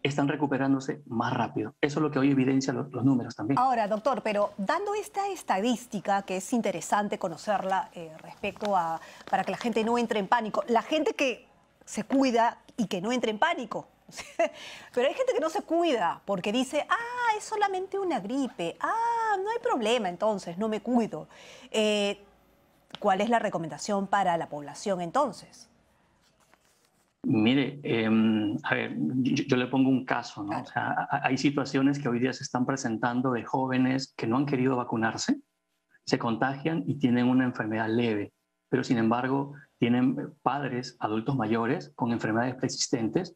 están recuperándose más rápido. Eso es lo que hoy evidencia los números también. Ahora, doctor, pero dando esta estadística, que es interesante conocerla para que la gente no entre en pánico, la gente que se cuida y que no entre en pánico, Pero hay gente que no se cuida porque dice, es solamente una gripe, no hay problema, entonces no me cuido. ¿Cuál es la recomendación para la población entonces? Mire, a ver, yo le pongo un caso, ¿no? Claro. O sea, hay situaciones que hoy día se están presentando de jóvenes que no han querido vacunarse, se contagian y tienen una enfermedad leve, pero sin embargo tienen padres, adultos mayores, con enfermedades preexistentes,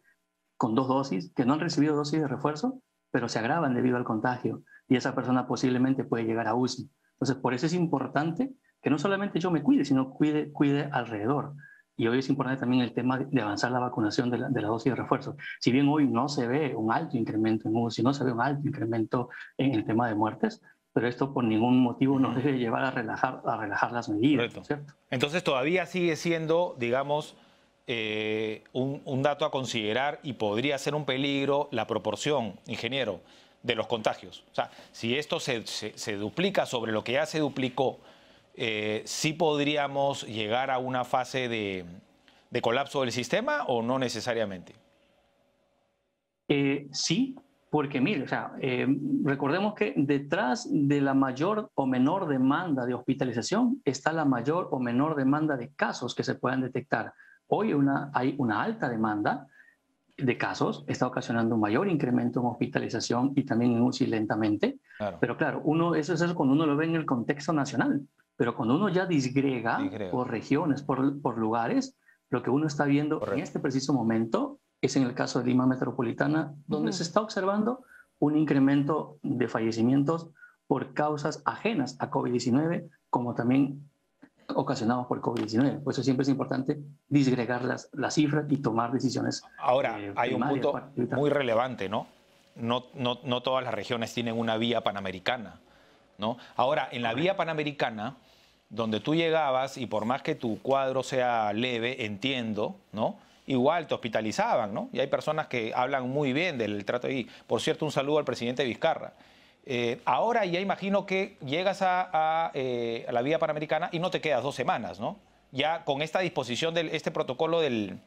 con 2 dosis, que no han recibido dosis de refuerzo, pero se agravan debido al contagio y esa persona posiblemente puede llegar a UCI. Entonces, por eso es importante que no solamente yo me cuide, sino cuide alrededor. Y hoy es importante también el tema de avanzar la vacunación de la dosis de refuerzo. Si bien hoy no se ve un alto incremento en UCI, no se ve un alto incremento en el tema de muertes, pero esto por ningún motivo nos debe llevar a relajar las medidas, ¿cierto? Entonces todavía sigue siendo, digamos, un dato a considerar y podría ser un peligro la proporción, ingeniero, de los contagios. O sea, si esto se duplica sobre lo que ya se duplicó, ¿sí podríamos llegar a una fase de colapso del sistema o no necesariamente? Sí, porque mire, o sea, recordemos que detrás de la mayor o menor demanda de hospitalización está la mayor o menor demanda de casos que se puedan detectar. Hoy hay una alta demanda de casos, está ocasionando un mayor incremento en hospitalización y también en UCI lentamente. Claro. Pero claro, eso es cuando uno lo ve en el contexto nacional. Pero cuando uno ya disgrega por regiones, por lugares, lo que uno está viendo en este preciso momento es en el caso de Lima Metropolitana, donde se está observando un incremento de fallecimientos por causas ajenas a COVID-19, como también ocasionados por COVID-19. Por eso siempre es importante disgregar las cifras y tomar decisiones. Ahora, hay un punto muy relevante, ¿no? No todas las regiones tienen una vía panamericana, ¿no? Ahora, en la vía panamericana, donde tú llegabas y por más que tu cuadro sea leve, entiendo, ¿no? Igual te hospitalizaban, ¿no? Y hay personas que hablan muy bien del trato ahí. Por cierto, un saludo al presidente Vizcarra. Ahora ya imagino que llegas a la vía panamericana y no te quedas 2 semanas, ¿no? Ya con esta disposición de este protocolo del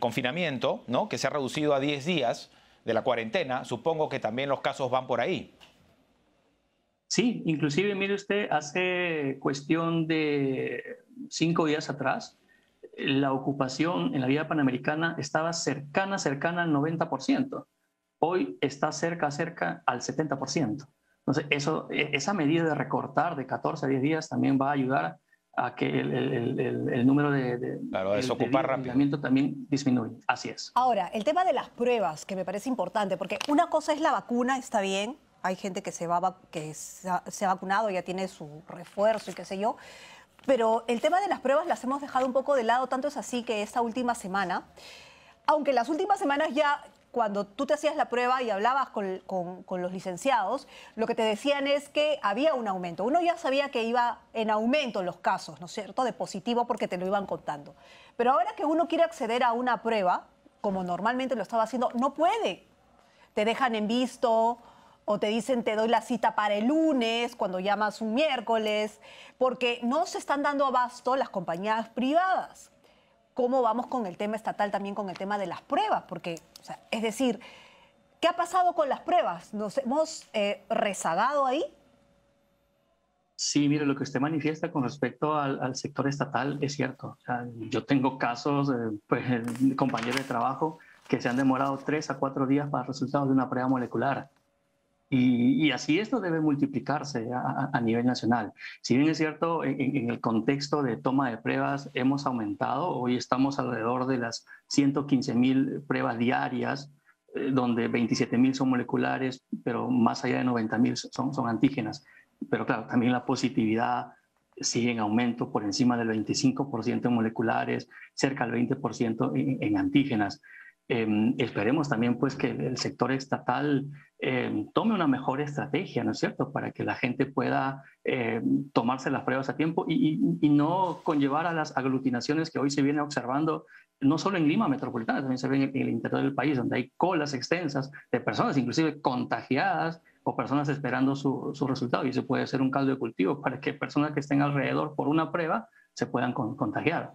confinamiento, ¿no? Que se ha reducido a 10 días de la cuarentena, supongo que también los casos van por ahí. Sí, inclusive, mire usted, hace cuestión de 5 días atrás, la ocupación en la vía panamericana estaba cercana al 90%. Hoy está cerca al 70%. Entonces, esa medida de recortar de 14 a 10 días también va a ayudar a que el número de desocupar rápido también disminuye. Así es. Ahora, el tema de las pruebas, que me parece importante, porque una cosa es la vacuna, está bien, hay gente que se ha vacunado, ya tiene su refuerzo y qué sé yo, pero el tema de las pruebas las hemos dejado un poco de lado, tanto es así que esta última semana, aunque las últimas semanas ya, cuando tú te hacías la prueba y hablabas con los licenciados, lo que te decían es que había un aumento. Uno ya sabía que iba en aumento los casos, ¿no es cierto?, de positivo porque te lo iban contando. Pero ahora que uno quiere acceder a una prueba, como normalmente lo estaba haciendo, no puede. Te dejan en visto o te dicen te doy la cita para el lunes, cuando llamas un miércoles, porque no se están dando abasto las compañías privadas. ¿Cómo vamos con el tema estatal también con el tema de las pruebas? Porque, o sea, es decir, ¿qué ha pasado con las pruebas? ¿Nos hemos rezagado ahí? Sí, mire, lo que usted manifiesta con respecto al sector estatal es cierto. O sea, yo tengo casos, de compañeros de trabajo que se han demorado 3 a 4 días para resultados de una prueba molecular. Y así esto debe multiplicarse a nivel nacional. Si bien es cierto, en el contexto de toma de pruebas hemos aumentado, hoy estamos alrededor de las 115.000 pruebas diarias, donde 27.000 son moleculares, pero más allá de 90.000 son antígenas. Pero claro, también la positividad sigue en aumento por encima del 25% en moleculares, cerca del 20% en antígenas. Esperemos también pues que el sector estatal tome una mejor estrategia, ¿no es cierto?, para que la gente pueda tomarse las pruebas a tiempo y no conllevar a las aglutinaciones que hoy se viene observando, no solo en Lima Metropolitana, también se ve en el interior del país, donde hay colas extensas de personas inclusive contagiadas o personas esperando su resultado, y eso puede ser un caldo de cultivo para que personas que estén alrededor por una prueba se puedan contagiar.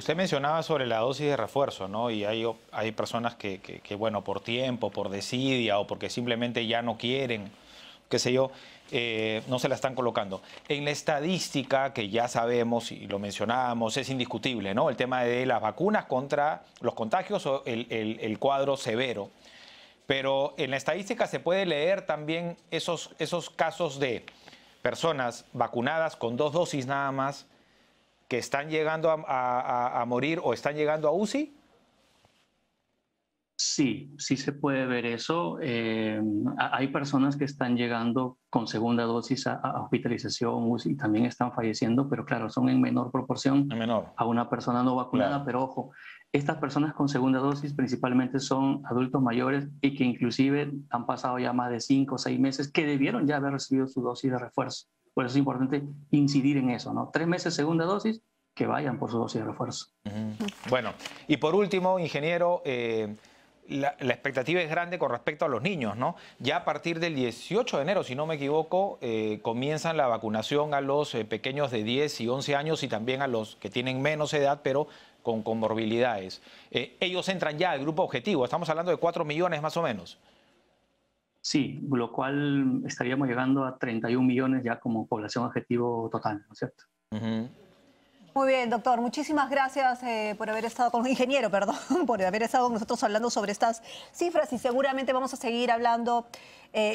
Usted mencionaba sobre la dosis de refuerzo, ¿no? Y hay personas que, bueno, por tiempo, por desidia o porque simplemente ya no quieren, qué sé yo, no se la están colocando. En la estadística, que ya sabemos y lo mencionábamos, es indiscutible, ¿no? El tema de las vacunas contra los contagios o el cuadro severo. Pero en la estadística se puede leer también esos casos de personas vacunadas con 2 dosis nada más que están llegando a morir o están llegando a UCI. Sí, sí se puede ver eso. Hay personas que están llegando con segunda dosis a hospitalización y también están falleciendo, pero claro, son en menor proporción a una persona no vacunada. Claro. Pero ojo, estas personas con segunda dosis principalmente son adultos mayores y que inclusive han pasado ya más de 5 o 6 meses que debieron ya haber recibido su dosis de refuerzo. Por eso es importante incidir en eso, ¿no? 3 meses segunda dosis, que vayan por su dosis de refuerzo. Bueno, y por último, ingeniero, la expectativa es grande con respecto a los niños, ¿no? Ya a partir del 18 de enero, si no me equivoco, comienzan la vacunación a los pequeños de 10 y 11 años y también a los que tienen menos edad, pero con comorbilidades. Ellos entran ya al grupo objetivo, estamos hablando de 4 millones más o menos. Sí, lo cual estaríamos llegando a 31 millones ya como población objetivo total, ¿no es cierto? Muy bien, doctor. Muchísimas gracias por haber estado con ingeniero, perdón, por haber estado con nosotros hablando sobre estas cifras y seguramente vamos a seguir hablando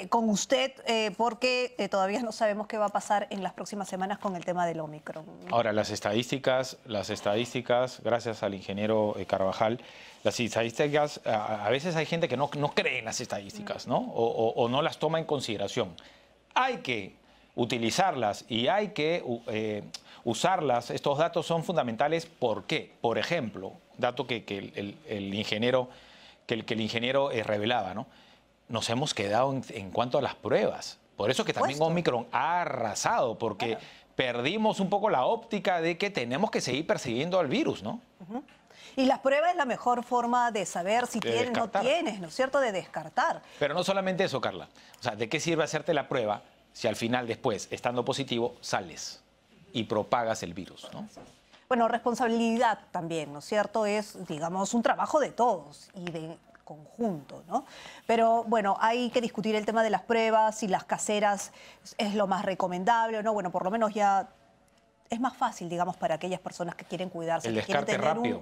con usted porque todavía no sabemos qué va a pasar en las próximas semanas con el tema del Omicron. Ahora, las estadísticas, gracias al ingeniero Carvajal, las estadísticas, a veces hay gente que no cree en las estadísticas, ¿no? O no las toma en consideración. Hay que utilizarlas y hay que usarlas. Estos datos son fundamentales. ¿Por qué? Por ejemplo, dato que el ingeniero revelaba, ¿no? Nos hemos quedado en cuanto a las pruebas. Por eso que también Omicron ha arrasado, porque perdimos un poco la óptica de que tenemos que seguir persiguiendo al virus, ¿no? Y la prueba es la mejor forma de saber si tienes o no tienes, ¿no es cierto?, de descartar. Pero no solamente eso, Carla. O sea, ¿de qué sirve hacerte la prueba si al final, después, estando positivo, sales y propagas el virus, ¿no? Bueno, responsabilidad también, ¿no es cierto? Es, digamos, un trabajo de todos y de conjunto, ¿no? Pero, bueno, hay que discutir el tema de las pruebas, si las caseras es lo más recomendable o no. Bueno, por lo menos ya es más fácil, digamos, para aquellas personas que quieren cuidarse, el que quieren tener rápido.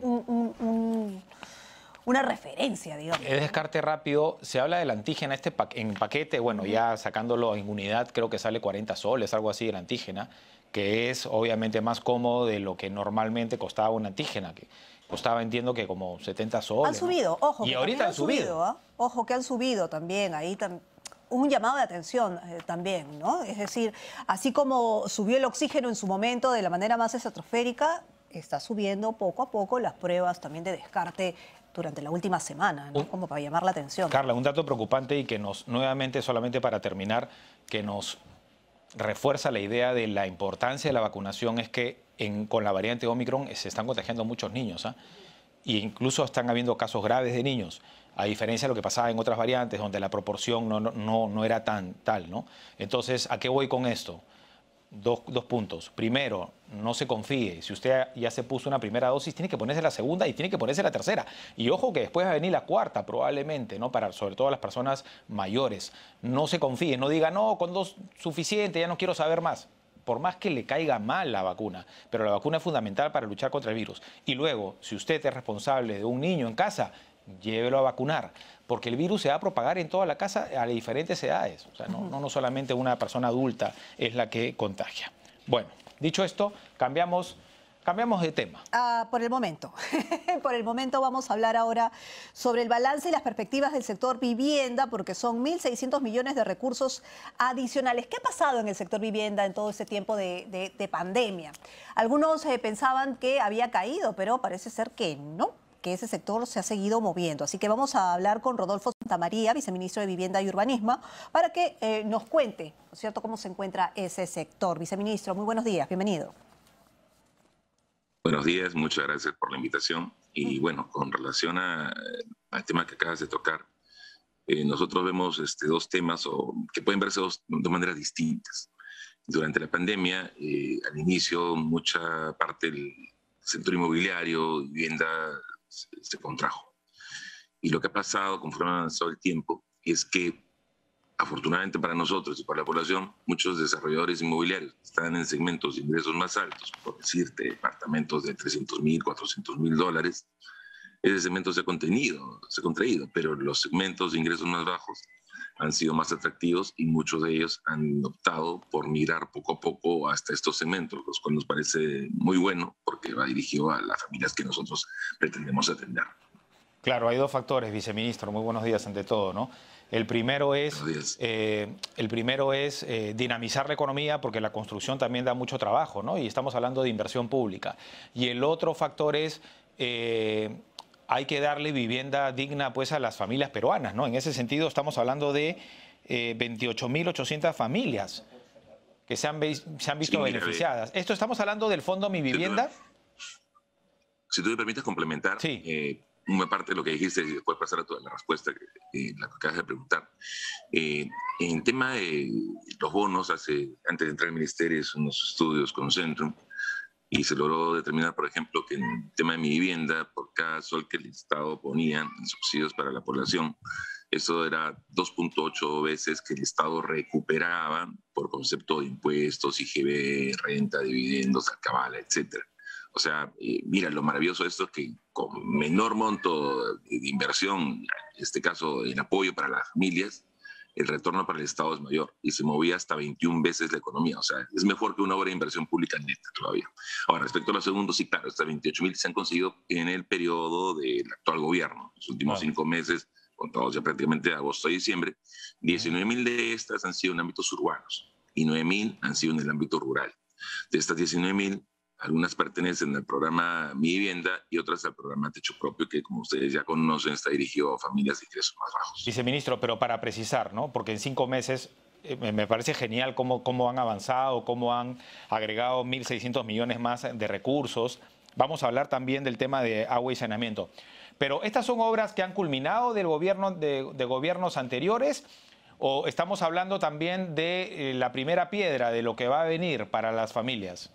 Una referencia, digamos. El descarte rápido, se habla del antígena, en paquete, bueno, ya sacándolo en unidad, creo que sale 40 soles, algo así, el antígena, que es obviamente más cómodo de lo que normalmente costaba un antígena, que costaba, entiendo que como 70 soles. Han subido, ¿no? Ojo. Y ahorita han subido. ¿eh? Ojo que han subido también, ahí un llamado de atención también, ¿no? Es decir, así como subió el oxígeno en su momento de la manera más estratosférica, está subiendo poco a poco las pruebas también de descarte durante la última semana, ¿no? Como para llamar la atención. Carla, un dato preocupante y que nuevamente, solamente para terminar, que nos refuerza la idea de la importancia de la vacunación es que con la variante Omicron se están contagiando muchos niños, ¿eh? E incluso están habiendo casos graves de niños, a diferencia de lo que pasaba en otras variantes donde la proporción no era tal, ¿no? Entonces, ¿a qué voy con esto? Dos puntos. Primero, no se confíe. Si usted ya se puso una primera dosis, tiene que ponerse la segunda y tiene que ponerse la tercera. Y ojo que después va a venir la cuarta probablemente, ¿no? Sobre todo las personas mayores. No se confíe, no diga, no, con 2 suficiente, ya no quiero saber más. Por más que le caiga mal la vacuna, pero la vacuna es fundamental para luchar contra el virus. Y luego, si usted es responsable de un niño en casa, llévelo a vacunar, porque el virus se va a propagar en toda la casa a diferentes edades. O sea, no solamente una persona adulta es la que contagia. Bueno, dicho esto, cambiamos de tema. Por el momento. Por el momento vamos a hablar ahora sobre el balance y las perspectivas del sector vivienda, porque son 1.600 millones de recursos adicionales. ¿Qué ha pasado en el sector vivienda en todo este tiempo de pandemia? Algunos pensaban que había caído, pero parece ser que no, que ese sector se ha seguido moviendo. Así que vamos a hablar con Rodolfo Santamaría, viceministro de Vivienda y Urbanismo, para que nos cuente, ¿no es cierto?, cómo se encuentra ese sector. Viceministro, muy buenos días, bienvenido. Buenos días, muchas gracias por la invitación. Y bueno, con relación al tema que acabas de tocar, nosotros vemos 2 temas que pueden verse de maneras distintas. Durante la pandemia, al inicio, mucha parte sector inmobiliario, vivienda, se contrajo. Y lo que ha pasado conforme ha avanzado el tiempo es que, afortunadamente para nosotros y para la población, muchos desarrolladores inmobiliarios están en segmentos de ingresos más altos, por decirte, departamentos de $300,000, $400,000. Ese segmento se ha contraído, pero los segmentos de ingresos más bajos han sido más atractivos y muchos de ellos han optado por mirar poco a poco hasta estos segmentos, los cuales nos parece muy bueno porque va dirigido a las familias que nosotros pretendemos atender. Claro, hay dos factores, viceministro. Muy buenos días ante todo, ¿no? El primero es dinamizar la economía porque la construcción también da mucho trabajo, ¿no? Y estamos hablando de inversión pública. Y el otro factor es hay que darle vivienda digna pues a las familias peruanas, ¿no? En ese sentido estamos hablando de 28.800 familias que se han visto beneficiadas. Esto estamos hablando del Fondo Mi Vivienda. Si tú me permites complementar, una parte de lo que dijiste y después pasar a toda la respuesta que acabas de preguntar. En tema de los bonos, antes de entrar al ministerio, hice unos estudios con Centrum y se logró determinar, por ejemplo, que en el tema de Mi Vivienda, por cada sol que el Estado ponía en subsidios para la población, eso era 2.8 veces que el Estado recuperaba por concepto de impuestos, IGB, renta, dividendos, alcabala, etcétera. O sea, mira, lo maravilloso de esto es que con menor monto de inversión, en este caso en apoyo para las familias, el retorno para el Estado es mayor y se movía hasta 21 veces la economía. O sea, es mejor que una obra de inversión pública neta todavía. Ahora, respecto a los segundos, sí, claro, estas 28.000 se han conseguido en el periodo del actual gobierno. Los últimos 5 meses, contados ya prácticamente de agosto a diciembre, 19.000 de estas han sido en ámbitos urbanos y 9.000 han sido en el ámbito rural. De estas 19.000, algunas pertenecen al programa Mi Vivienda y otras al programa Techo Propio, que como ustedes ya conocen está dirigido a familias de ingresos más bajos. Viceministro, pero para precisar, ¿no? Porque en 5 meses me parece genial cómo han avanzado, cómo han agregado 1.600 millones más de recursos. Vamos a hablar también del tema de agua y saneamiento. Pero ¿estas son obras que han culminado del gobierno, de gobiernos anteriores? ¿O estamos hablando también de la primera piedra de lo que va a venir para las familias?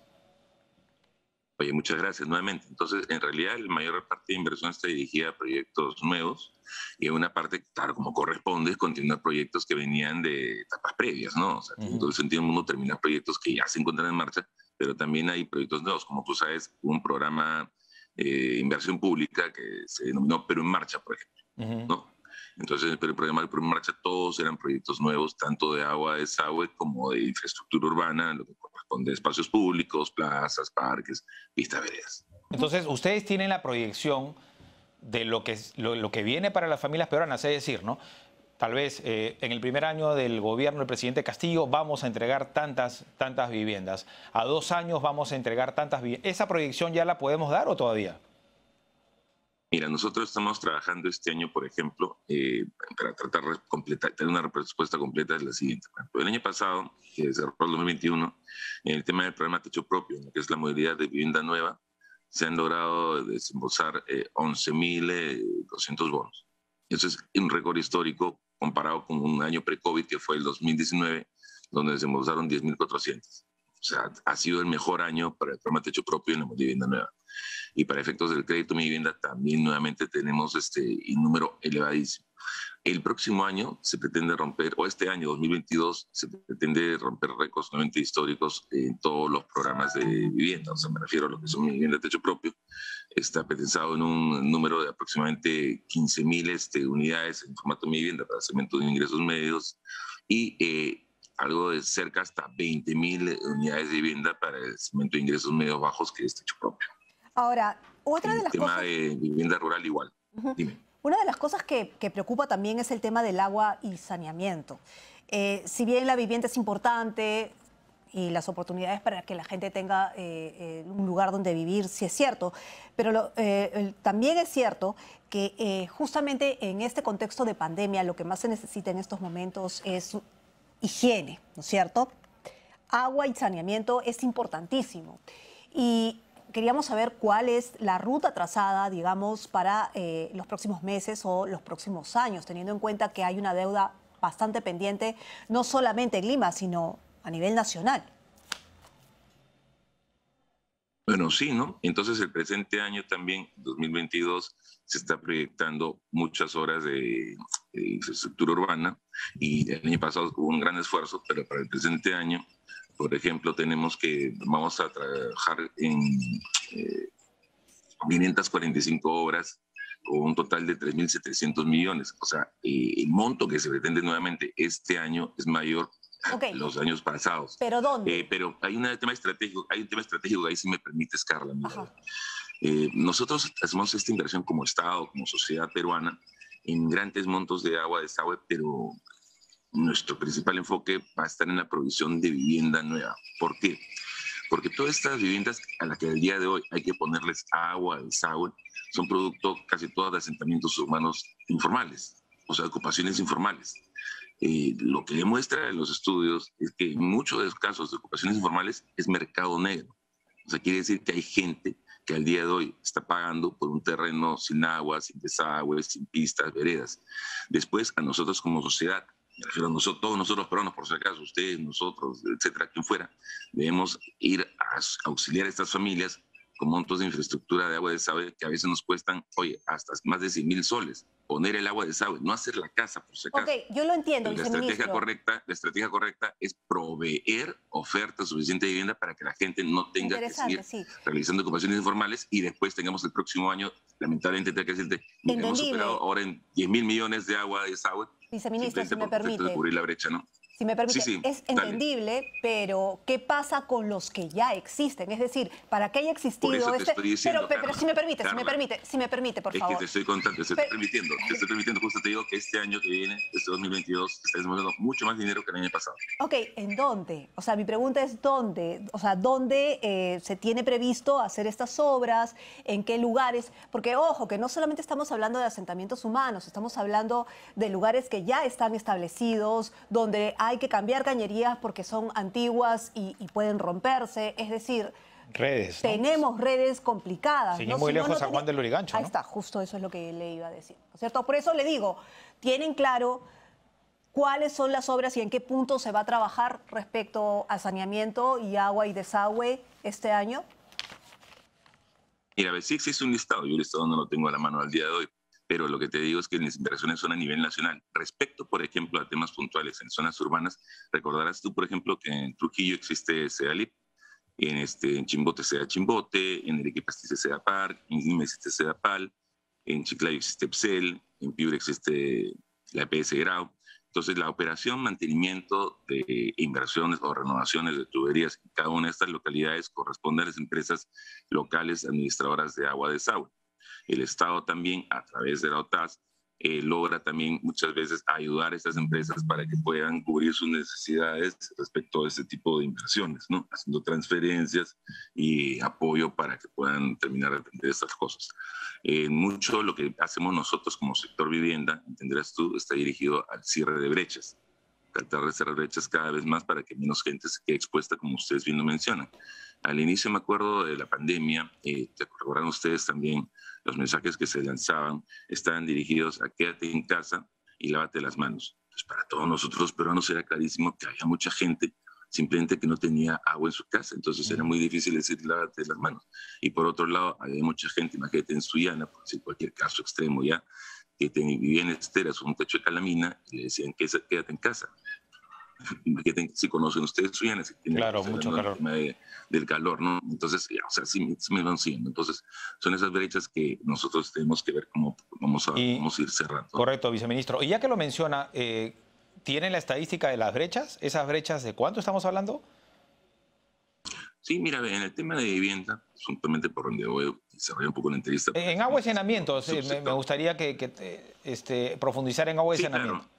Oye, muchas gracias nuevamente. Entonces, en realidad, la mayor parte de inversión está dirigida a proyectos nuevos y una parte, claro, como corresponde, es continuar proyectos que venían de etapas previas, ¿no? O sea, en todo el sentido del mundo, terminar proyectos que ya se encuentran en marcha, pero también hay proyectos nuevos. Como tú sabes, un programa de inversión pública que se denominó Perú en Marcha, por ejemplo, ¿no? Entonces, el programa de Perú en Marcha, todos eran proyectos nuevos, tanto de agua, desagüe, como de infraestructura urbana, lo que corresponde a espacios públicos, plazas, parques, vistas veredas. Entonces, ustedes tienen la proyección de lo que viene para las familias peruanas, es decir, ¿no? Tal vez en el primer año del gobierno del presidente Castillo vamos a entregar tantas viviendas. A 2 años vamos a entregar tantas viviendas. ¿Esa proyección ya la podemos dar o todavía? Mira, nosotros estamos trabajando este año, por ejemplo, para tratar de tener una respuesta completa es la siguiente. El año pasado, que se cerró el 2021, en el tema del programa Techo Propio, que es la modalidad de vivienda nueva, se han logrado desembolsar 11.200 bonos. Eso es un récord histórico comparado con un año pre-COVID, que fue el 2019, donde desembolsaron 10.400. O sea, ha sido el mejor año para el programa Techo Propio en la vivienda nueva. Y para efectos del crédito Mi Vivienda también nuevamente tenemos un número elevadísimo. El próximo año se pretende romper, o este año 2022, se pretende romper récords nuevamente históricos en todos los programas de vivienda. O sea, me refiero a lo que son Mi Vivienda Techo Propio. Está pensado en un número de aproximadamente 15.000 unidades en formato Mi Vivienda para segmentos de ingresos medios y algo de cerca hasta 20.000 unidades de vivienda para el segmento de ingresos medios bajos, que es Techo Propio. Ahora, otra de las cosas... El tema de vivienda rural igual. Dime. Una de las cosas que preocupa también es el tema del agua y saneamiento. Si bien la vivienda es importante y las oportunidades para que la gente tenga un lugar donde vivir, sí es cierto, pero también es cierto que justamente en este contexto de pandemia lo que más se necesita en estos momentos es higiene, ¿no es cierto? Agua y saneamiento es importantísimo. Y queríamos saber cuál es la ruta trazada, digamos, para los próximos meses o los próximos años, teniendo en cuenta que hay una deuda bastante pendiente, no solamente en Lima, sino a nivel nacional. Bueno, sí, ¿no? Entonces el presente año también, 2022, se está proyectando muchas horas de infraestructura urbana y el año pasado hubo un gran esfuerzo, pero para el presente año, por ejemplo, vamos a trabajar en 545 obras con un total de 3.700 millones. O sea, el monto que se pretende nuevamente este año es mayor los años pasados. ¿Pero dónde? Pero hay un tema estratégico, ahí si me permites, Carla. Nosotros hacemos esta inversión como Estado, como sociedad peruana, en grandes montos de agua, desagüe, pero nuestro principal enfoque va a estar en la provisión de vivienda nueva. ¿Por qué? Porque todas estas viviendas a las que al día de hoy hay que ponerles agua, desagüe, son producto casi todos de asentamientos humanos informales, o sea, ocupaciones informales. Lo que demuestra en los estudios es que en muchos de los casos de ocupaciones informales es mercado negro. O sea, quiere decir que hay gente que al día de hoy está pagando por un terreno sin agua, sin desagüe, sin pistas, veredas. Después, a nosotros como sociedad, me refiero a nosotros, todos nosotros peruanos, por si acaso, ustedes, nosotros, etcétera, quien fuera, debemos ir a auxiliar a estas familias con montos de infraestructura de agua de desagüe que a veces nos cuestan, oye, hasta más de 100.000 soles. Poner el agua de desagüe, no hacer la casa, por si acaso. Ok, yo lo entiendo, la estrategia correcta es proveer oferta suficiente de vivienda para que la gente no tenga que seguir realizando ocupaciones informales y después tengamos el próximo año, lamentablemente, tener que decirte, hemos superado ahora en 10.000 millones de agua de desagüe. Viceministro, si me permite. Cubrir la brecha, ¿no? Si me permite, sí, es entendible, dale. Pero ¿qué pasa con los que ya existen? Es decir, ¿para qué haya existido pero si me permite, por favor. Es que te estoy contando, te estoy permitiendo, justo te digo que este año que viene, este 2022, está desembolsando mucho más dinero que el año pasado. Ok, ¿en dónde? O sea, mi pregunta es ¿dónde? O sea, ¿dónde se tiene previsto hacer estas obras? ¿En qué lugares? Porque, ojo, que no solamente estamos hablando de asentamientos humanos, estamos hablando de lugares que ya están establecidos, donde hay que cambiar cañerías porque son antiguas y pueden romperse. Es decir, redes, tenemos redes complicadas. Sin ir muy lejos, San Juan del Lurigancho, Ahí está, justo eso es lo que le iba a decir, ¿no es cierto? Por eso le digo, ¿tienen claro cuáles son las obras y en qué punto se va a trabajar respecto a saneamiento y agua y desagüe este año? Mira, a ver, sí existe un listado. Yo el listado no lo tengo a la mano al día de hoy. Pero lo que te digo es que las inversiones son a nivel nacional. Respecto, por ejemplo, a temas puntuales en zonas urbanas, recordarás tú, por ejemplo, que en Trujillo existe SEDALIP, en Chimbote sea Chimbote, en Arequipa existe SEDAPAR, en Lima existe SEDAPAL, en Chiclayo existe EPSEL, en Piura existe la EPS Grau. Entonces, la operación, mantenimiento de inversiones o renovaciones de tuberías en cada una de estas localidades corresponde a las empresas locales administradoras de agua de desagüe. El Estado también, a través de la OTAS, logra también muchas veces ayudar a estas empresas para que puedan cubrir sus necesidades respecto a este tipo de inversiones, ¿no? Haciendo transferencias y apoyo para que puedan terminar de atender estas cosas. Mucho lo que hacemos nosotros como sector vivienda, entenderás tú, está dirigido al cierre de brechas. Tratar de cerrar brechas cada vez más para que menos gente se quede expuesta, como ustedes bien lo mencionan. Al inicio, me acuerdo de la pandemia, te recordarán ustedes también, los mensajes que se lanzaban estaban dirigidos a quédate en casa y lávate las manos. Pues para todos nosotros peruanos era clarísimo que había mucha gente simplemente que no tenía agua en su casa, entonces era muy difícil decir lávate las manos. Y por otro lado, había mucha gente, imagínate en Sullana, por decir cualquier caso extremo ya, que vivían en esteras o un techo de calamina y le decían quédate en casa. Imagínate si conocen ustedes Sullana, si tienen mucho calor. El tema del calor, ¿no? Entonces, o sea, sí me van siguiendo. Entonces, son esas brechas que nosotros tenemos que ver cómo vamos a ir cerrando. Correcto, viceministro. Y ya que lo menciona, ¿tienen la estadística de las brechas? ¿Esas brechas de cuánto estamos hablando? Sí, mira, en el tema de vivienda, simplemente por donde voy a desarrollar un poco la entrevista. En agua y saneamiento, me gustaría que profundizar en agua y saneamiento. Claro.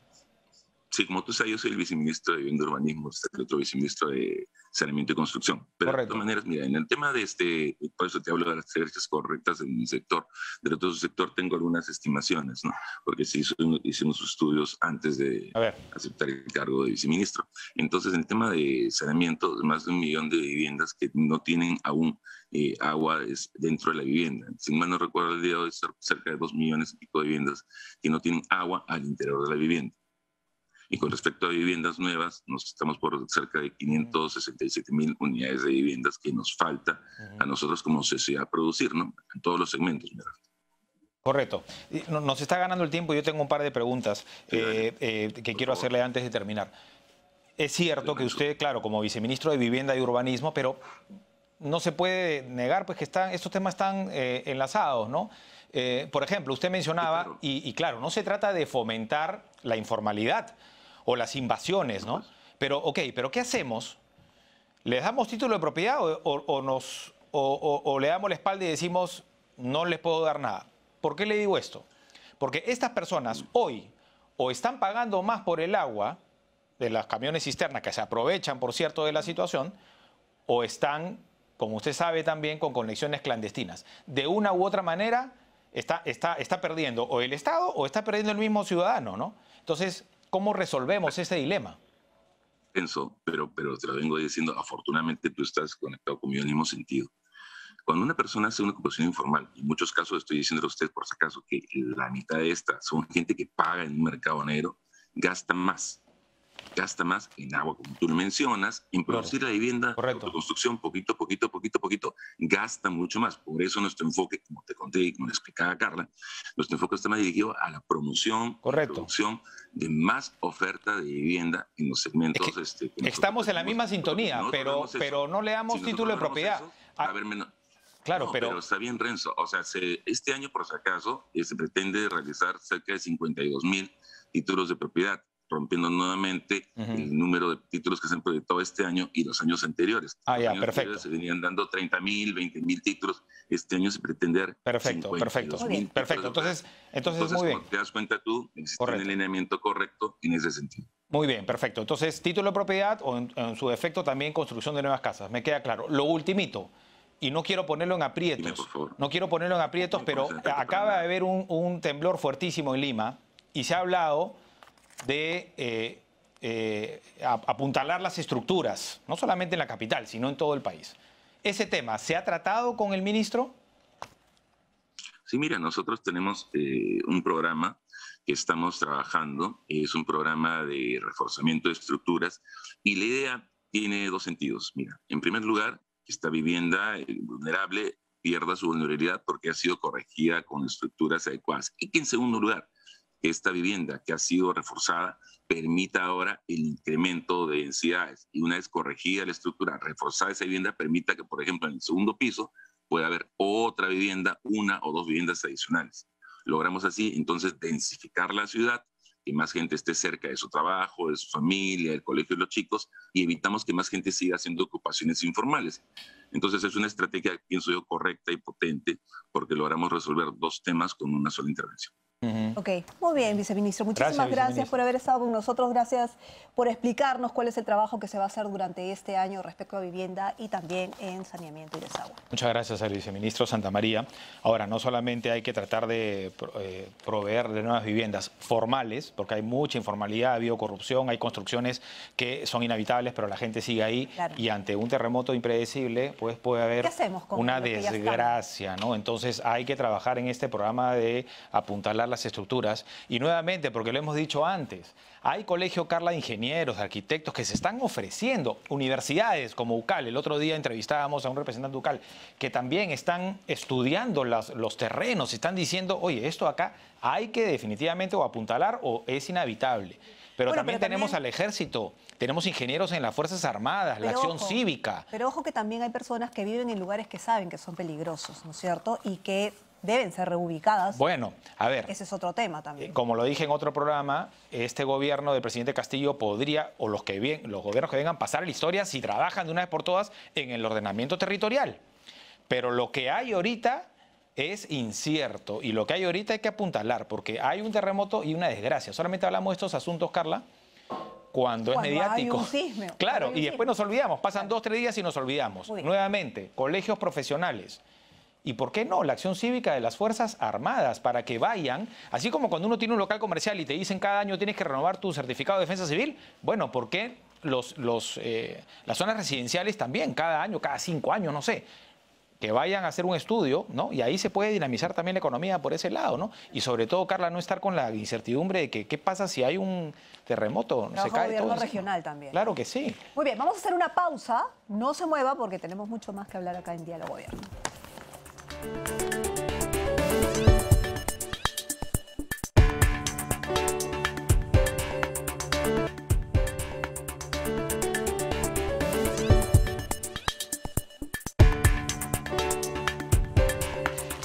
Sí, como tú sabes, yo soy el viceministro de Vivienda y Urbanismo, está el otro viceministro de Saneamiento y Construcción. Pero correcto. De todas maneras, mira, en el tema de por eso te hablo de las brechas correctas en mi sector, de todo su sector tengo algunas estimaciones, ¿no? Porque sí hicimos estudios antes de aceptar el cargo de viceministro. Entonces, en el tema de saneamiento, más de 1 millón de viviendas que no tienen aún agua dentro de la vivienda. Si mal no recuerdo, el día de hoy, cerca de 2 millones y pico de viviendas que no tienen agua al interior de la vivienda. Y con respecto a viviendas nuevas, nos estamos por cerca de 567.000 unidades de viviendas que nos falta a nosotros como sociedad producir, ¿no? En todos los segmentos, ¿verdad? Correcto. Nos está ganando el tiempo y yo tengo un par de preguntas que quiero hacerle antes de terminar. Es cierto que usted, claro, como viceministro de Vivienda y Urbanismo, pero no se puede negar pues, que estos temas están enlazados, ¿no? Por ejemplo, usted mencionaba, y claro, no se trata de fomentar la informalidad o las invasiones, ¿no? Pero, ok, ¿pero qué hacemos? ¿Les damos título de propiedad o le damos la espalda y decimos no les puedo dar nada? ¿Por qué le digo esto? Porque estas personas hoy o están pagando más por el agua de las camiones cisternas, que se aprovechan, por cierto, de la situación, o están, como usted sabe también, con conexiones clandestinas. De una u otra manera está perdiendo o el Estado o está perdiendo el mismo ciudadano, ¿no? Entonces, ¿cómo resolvemos ese dilema? Pienso, pero te lo vengo diciendo, afortunadamente tú estás conectado conmigo en el mismo sentido. Cuando una persona hace una ocupación informal, en muchos casos estoy diciéndole a usted por si acaso que la mitad de estas son gente que paga en un mercado negro, gasta más en agua, como tú lo mencionas, en producir la vivienda, la construcción, poquito, gasta mucho más. Por eso nuestro enfoque, como te conté y como le explicaba Carla, nuestro enfoque está más dirigido a la promoción y producción de más oferta de vivienda en los segmentos. Estamos en la misma sintonía, pero no le damos título de propiedad. Claro, pero está bien, Renzo. O sea, este año, por si acaso, se pretende realizar cerca de 52.000 títulos de propiedad, rompiendo nuevamente el número de títulos que se han proyectado este año y los años anteriores. Perfecto. Se venían dando 30.000, 20.000 títulos. Este año se pretende dar Perfecto. Entonces, muy bien. Como te das cuenta tú, existe un alineamiento correcto en ese sentido. Muy bien, perfecto. Entonces, título de propiedad o en su defecto también construcción de nuevas casas. Me queda claro. Lo ultimito. Y no quiero ponerlo en aprietos. Dime, por favor. No quiero ponerlo en aprietos, pero acaba de haber un temblor fuertísimo en Lima y se ha hablado de apuntalar las estructuras, no solamente en la capital, sino en todo el país. ¿Ese tema se ha tratado con el ministro? Sí, mira, nosotros tenemos un programa que estamos trabajando, es un programa de reforzamiento de estructuras y la idea tiene dos sentidos. Mira, en primer lugar, esta vivienda vulnerable pierda su vulnerabilidad porque ha sido corregida con estructuras adecuadas. Y que en segundo lugar, que esta vivienda que ha sido reforzada permita ahora el incremento de densidades. Y una vez corregida la estructura, reforzada esa vivienda, permita que, por ejemplo, en el segundo piso pueda haber otra vivienda, una o dos viviendas adicionales. Logramos así, entonces, densificar la ciudad, que más gente esté cerca de su trabajo, de su familia, del colegio de los chicos, y evitamos que más gente siga haciendo ocupaciones informales. Entonces es una estrategia, pienso yo, correcta y potente, porque logramos resolver dos temas con una sola intervención. Ok, muy bien, viceministro. Muchísimas gracias por haber estado con nosotros. Gracias por explicarnos cuál es el trabajo que se va a hacer durante este año respecto a vivienda y también en saneamiento y desagüe. Muchas gracias al viceministro Santamaría. Ahora, no solamente hay que tratar de proveer de nuevas viviendas formales, porque hay mucha informalidad, ha habido corrupción, hay construcciones que son inhabitables, pero la gente sigue ahí y ante un terremoto impredecible, pues puede haber una desgracia, ¿no? Entonces hay que trabajar en este programa de apuntalar las estructuras y nuevamente, porque lo hemos dicho antes, hay colegio, Carla, de ingenieros, de arquitectos que se están ofreciendo, universidades como UCAL, el otro día entrevistábamos a un representante de UCAL, que también están estudiando los terrenos, están diciendo, oye, esto acá hay que definitivamente o apuntalar o es inhabitable. Pero también tenemos al ejército, tenemos ingenieros en las Fuerzas Armadas, la acción cívica. Pero ojo que también hay personas que viven en lugares que saben que son peligrosos, ¿no es cierto? Y que deben ser reubicadas. Bueno, a ver. Ese es otro tema también. Como lo dije en otro programa, este gobierno del presidente Castillo podría, o los gobiernos que vengan, pasar a la historia si trabajan de una vez por todas en el ordenamiento territorial. Pero lo que hay ahorita es incierto y lo que hay ahorita hay que apuntalar porque hay un terremoto y una desgracia. Solamente hablamos de estos asuntos, Carla, cuando es mediático. Hay un sismo, claro, y después nos olvidamos. Pasan 2 o 3 días y nos olvidamos. Nuevamente, colegios profesionales. ¿Y por qué no? La acción cívica de las Fuerzas Armadas para que vayan, así como cuando uno tiene un local comercial y te dicen cada año tienes que renovar tu certificado de defensa civil, bueno, ¿por qué las zonas residenciales también, cada año, cada 5 años, no sé? que vayan a hacer un estudio, ¿no? Y ahí se puede dinamizar también la economía por ese lado, ¿no? Y sobre todo, Carla, no estar con la incertidumbre de que qué pasa si hay un terremoto, se cae todo. Gobierno regional también. Claro que sí. Muy bien, vamos a hacer una pausa. No se mueva porque tenemos mucho más que hablar acá en Diálogo Gobierno.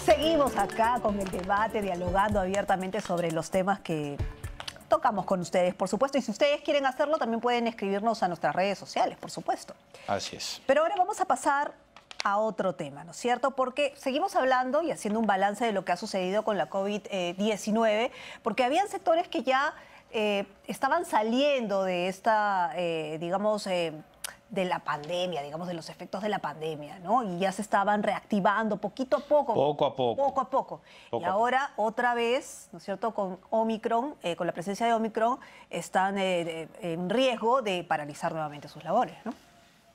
Seguimos acá con el debate, dialogando abiertamente sobre los temas que tocamos con ustedes, por supuesto. Y si ustedes quieren hacerlo, también pueden escribirnos a nuestras redes sociales, por supuesto. Así es. Pero ahora vamos a pasar a otro tema, ¿no es cierto? Porque seguimos hablando y haciendo un balance de lo que ha sucedido con la COVID-19, porque habían sectores que ya estaban saliendo de esta, digamos, de la pandemia, digamos, de los efectos de la pandemia, ¿no? Y ya se estaban reactivando poquito a poco. Poco a poco. Poco a poco. Y ahora, otra vez, ¿no es cierto?, con Omicron, con la presencia de Omicron, están en riesgo de paralizar nuevamente sus labores, ¿no?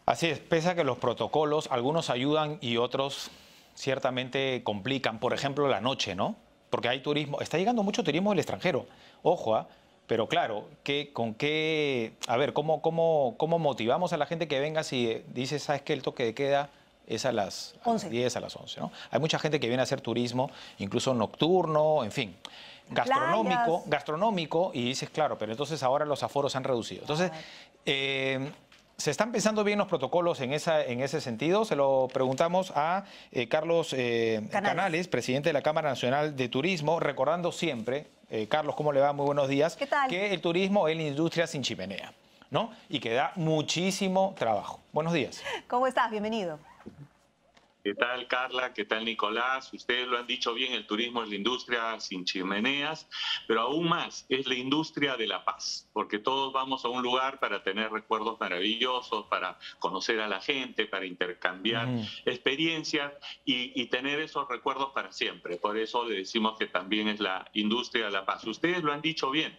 Así es, pese a que los protocolos, algunos ayudan y otros ciertamente complican. Por ejemplo, la noche, ¿no? Porque hay turismo, está llegando mucho turismo del extranjero. Ojo, pero claro, a ver, ¿cómo motivamos a la gente que venga si dice, sabes que el toque de queda es a las 10, a las 11, ¿no? Hay mucha gente que viene a hacer turismo, incluso nocturno, en fin, gastronómico, y dices, claro, pero entonces ahora los aforos se han reducido. Entonces, ¿se están pensando bien los protocolos en ese sentido? Se lo preguntamos a Carlos Canales, presidente de la Cámara Nacional de Turismo, recordando siempre, Carlos, ¿cómo le va? Muy buenos días. ¿Qué tal? Que el turismo es la industria sin chimenea, ¿no? Y que da muchísimo trabajo. Buenos días. ¿Cómo estás? Bienvenido. ¿Qué tal, Carla? ¿Qué tal, Nicolás? Ustedes lo han dicho bien, el turismo es la industria sin chimeneas, pero aún más, es la industria de la paz, porque todos vamos a un lugar para tener recuerdos maravillosos, para conocer a la gente, para intercambiar experiencias y tener esos recuerdos para siempre. Por eso le decimos que también es la industria de la paz. Ustedes lo han dicho bien.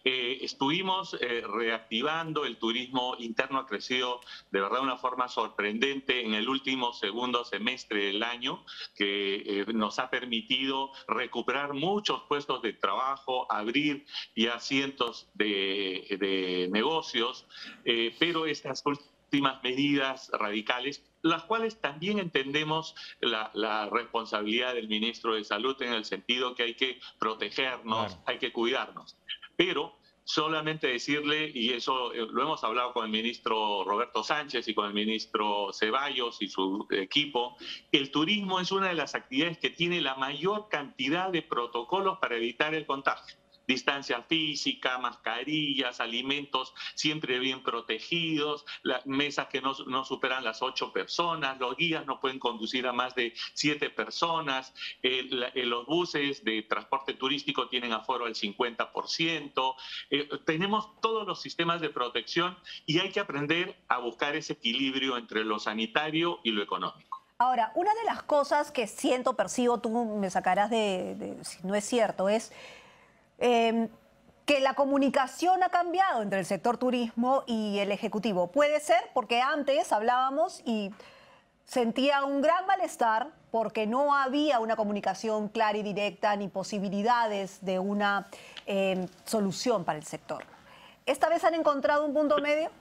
Estuvimos reactivando, el turismo interno ha crecido de verdad de una forma sorprendente en el último segundo semestre del año, que nos ha permitido recuperar muchos puestos de trabajo, abrir ya cientos de negocios, pero estas últimas medidas radicales, las cuales también entendemos la responsabilidad del ministro de Salud en el sentido que hay que protegernos, hay que cuidarnos. Pero solamente decirle, y eso lo hemos hablado con el ministro Roberto Sánchez y con el ministro Ceballos y su equipo, el turismo es una de las actividades que tiene la mayor cantidad de protocolos para evitar el contagio. Distancia física, mascarillas, alimentos siempre bien protegidos, las mesas que no superan las 8 personas, los guías no pueden conducir a más de 7 personas, los buses de transporte turístico tienen aforo al 50%, tenemos todos los sistemas de protección y hay que aprender a buscar ese equilibrio entre lo sanitario y lo económico. Ahora, una de las cosas que siento, percibo, tú me sacarás si no es cierto, es que la comunicación ha cambiado entre el sector turismo y el Ejecutivo. Puede ser porque antes hablábamos y sentía un gran malestar porque no había una comunicación clara y directa ni posibilidades de una solución para el sector. ¿Esta vez han encontrado un punto medio?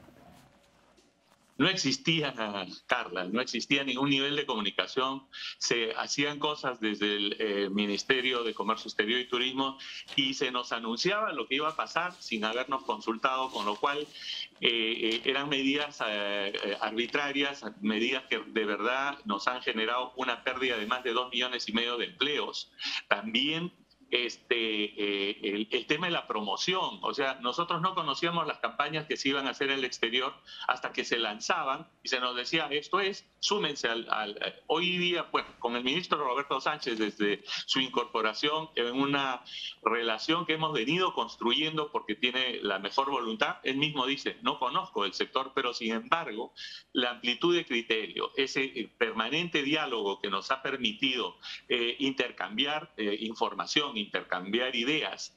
No existía, Carla, no existía ningún nivel de comunicación. Se hacían cosas desde el Ministerio de Comercio Exterior y Turismo y se nos anunciaba lo que iba a pasar sin habernos consultado, con lo cual eran medidas arbitrarias, medidas que de verdad nos han generado una pérdida de más de 2,5 millones de empleos. También el tema de la promoción, o sea, nosotros no conocíamos las campañas que se iban a hacer en el exterior hasta que se lanzaban y se nos decía, esto es, súmense hoy día, bueno, con el ministro Roberto Sánchez desde su incorporación en una relación que hemos venido construyendo porque tiene la mejor voluntad, él mismo dice, no conozco el sector, pero sin embargo, la amplitud de criterio, ese permanente diálogo que nos ha permitido intercambiar información, intercambiar ideas,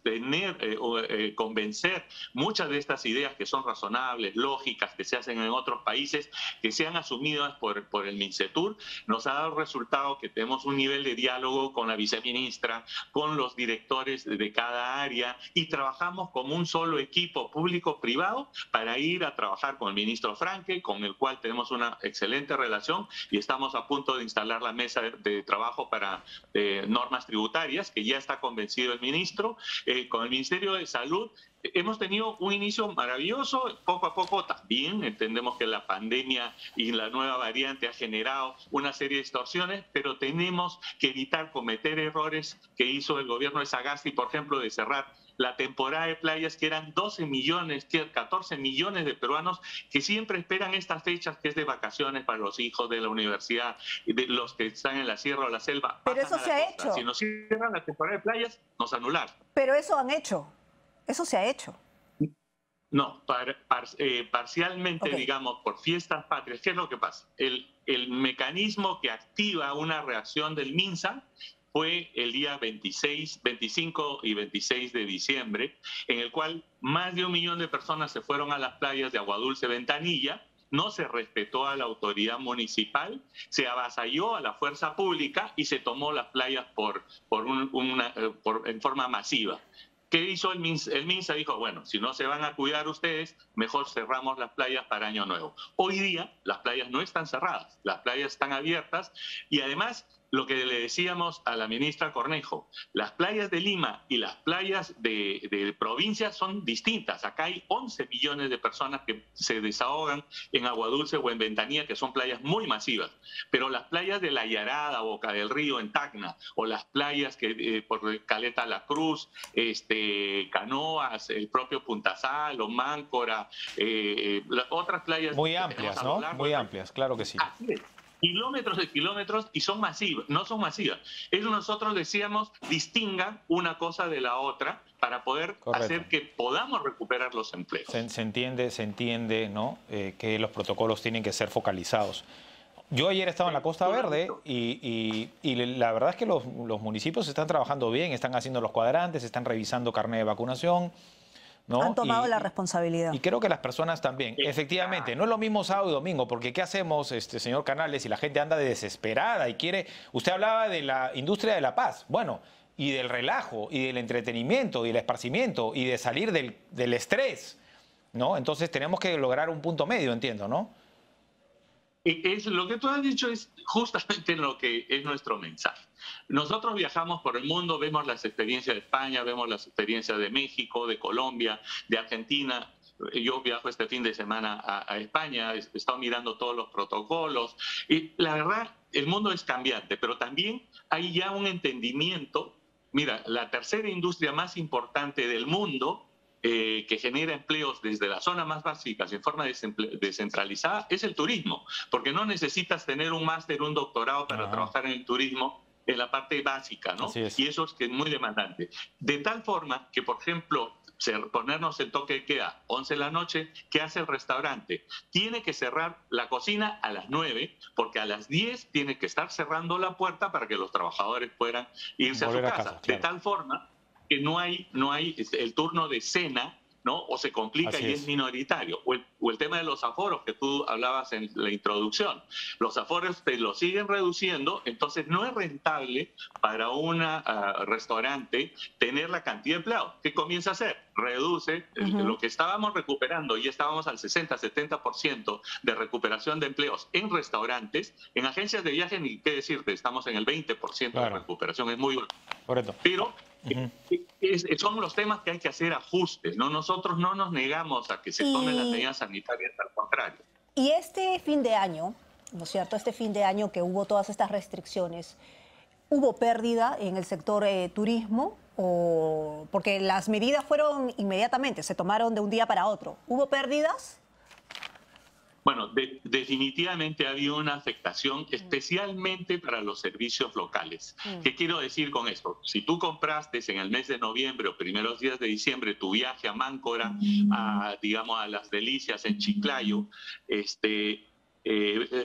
convencer muchas de estas ideas que son razonables, lógicas, que se hacen en otros países, que sean asumidas por el MINCETUR, nos ha dado resultado que tenemos un nivel de diálogo con la viceministra, con los directores de cada área, y trabajamos como un solo equipo público-privado para ir a trabajar con el ministro Franke, con el cual tenemos una excelente relación, y estamos a punto de instalar la mesa de trabajo para normas tributarias, que ya está convencido el ministro. Con el Ministerio de Salud hemos tenido un inicio maravilloso. Poco a poco también entendemos que la pandemia y la nueva variante ha generado una serie de distorsiones, pero tenemos que evitar cometer errores que hizo el gobierno de Sagasti, por ejemplo, de cerrar la temporada de playas, que eran 12 millones, 14 millones de peruanos que siempre esperan estas fechas, que es de vacaciones para los hijos de la universidad, de los que están en la sierra o la selva. Pero eso se ha hecho. Si nos cierran la temporada de playas, nos anularon. Pero eso han hecho. Eso se ha hecho. No, parcialmente, okay, digamos, por fiestas patrias. ¿Qué es lo que pasa? El mecanismo que activa una reacción del MINSA fue el día 25 y 26 de diciembre, en el cual más de 1 millón de personas se fueron a las playas de Aguadulce, Ventanilla. No se respetó a la autoridad municipal, se avasalló a la fuerza pública y se tomó las playas en forma masiva. ¿Qué hizo el MINSA? Dijo, bueno, si no se van a cuidar ustedes, mejor cerramos las playas para Año Nuevo. Hoy día las playas no están cerradas, las playas están abiertas, y además lo que le decíamos a la ministra Cornejo, las playas de Lima y las playas de provincia son distintas. Acá hay 11 millones de personas que se desahogan en Aguadulce o en Ventanilla, que son playas muy masivas. Pero las playas de La Yarada, Boca del Río, en Tacna, o las playas que por Caleta La Cruz, Canoas, el propio Punta Sal o Máncora, otras playas... Muy amplias, ¿no? Muy amplias, claro que sí. Así es. Kilómetros de kilómetros, y son masivas, no son masivas. Eso nosotros decíamos, distingan una cosa de la otra para poder hacer que podamos recuperar los empleos. Se entiende, ¿no? Que los protocolos tienen que ser focalizados. Yo ayer estaba en la Costa Verde y la verdad es que los municipios están trabajando bien, están haciendo los cuadrantes, están revisando carnet de vacunación, ¿no? Han tomado la responsabilidad. Y creo que las personas también. Efectivamente, no es lo mismo sábado y domingo, porque ¿qué hacemos, señor Canales, si la gente anda desesperada y quiere... Usted hablaba de la industria de la paz, bueno, y del relajo, y del entretenimiento, y del esparcimiento, y de salir del estrés, ¿no? Entonces tenemos que lograr un punto medio, entiendo, ¿no? Lo que tú has dicho es justamente lo que es nuestro mensaje. Nosotros viajamos por el mundo, vemos las experiencias de España, vemos las experiencias de México, de Colombia, de Argentina. Yo viajo este fin de semana a España, he estado mirando todos los protocolos. Y la verdad, el mundo es cambiante, pero también hay ya un entendimiento. Mira, la tercera industria más importante del mundo, que genera empleos desde la zona más básica en forma descentralizada, es el turismo, porque no necesitas tener un máster, un doctorado para trabajar en el turismo en la parte básica, ¿no? Y eso es que es muy demandante. De tal forma que, por ejemplo, ponernos el toque de queda 11 de la noche, ¿qué hace el restaurante? Tiene que cerrar la cocina a las 9, porque a las 10 tiene que estar cerrando la puerta para que los trabajadores puedan irse a su casa. Claro. De tal forma que no hay el turno de cena, ¿no? O se complica y es minoritario. O el tema de los aforos que tú hablabas en la introducción. Los aforos te los siguen reduciendo, entonces no es rentable para un restaurante tener la cantidad de empleados. ¿Qué comienza a hacer? Reduce lo que estábamos recuperando, y estábamos al 60-70% de recuperación de empleos en restaurantes. En agencias de viaje, ni qué decirte, estamos en el 20% de recuperación. Es muy bueno. Correcto. Pero son los temas que hay que hacer ajustes, ¿no? Nosotros no nos negamos a que se tomen las medidas sanitarias, al contrario. Y este fin de año, ¿no es cierto? Este fin de año que hubo todas estas restricciones, ¿hubo pérdida en el sector turismo? Porque las medidas fueron inmediatamente, se tomaron de un día para otro. ¿Hubo pérdidas? Bueno, definitivamente ha habido una afectación, especialmente para los servicios locales. ¿Qué quiero decir con esto? Si tú compraste en el mes de noviembre o primeros días de diciembre tu viaje a Máncora, digamos a Las Delicias en Chiclayo,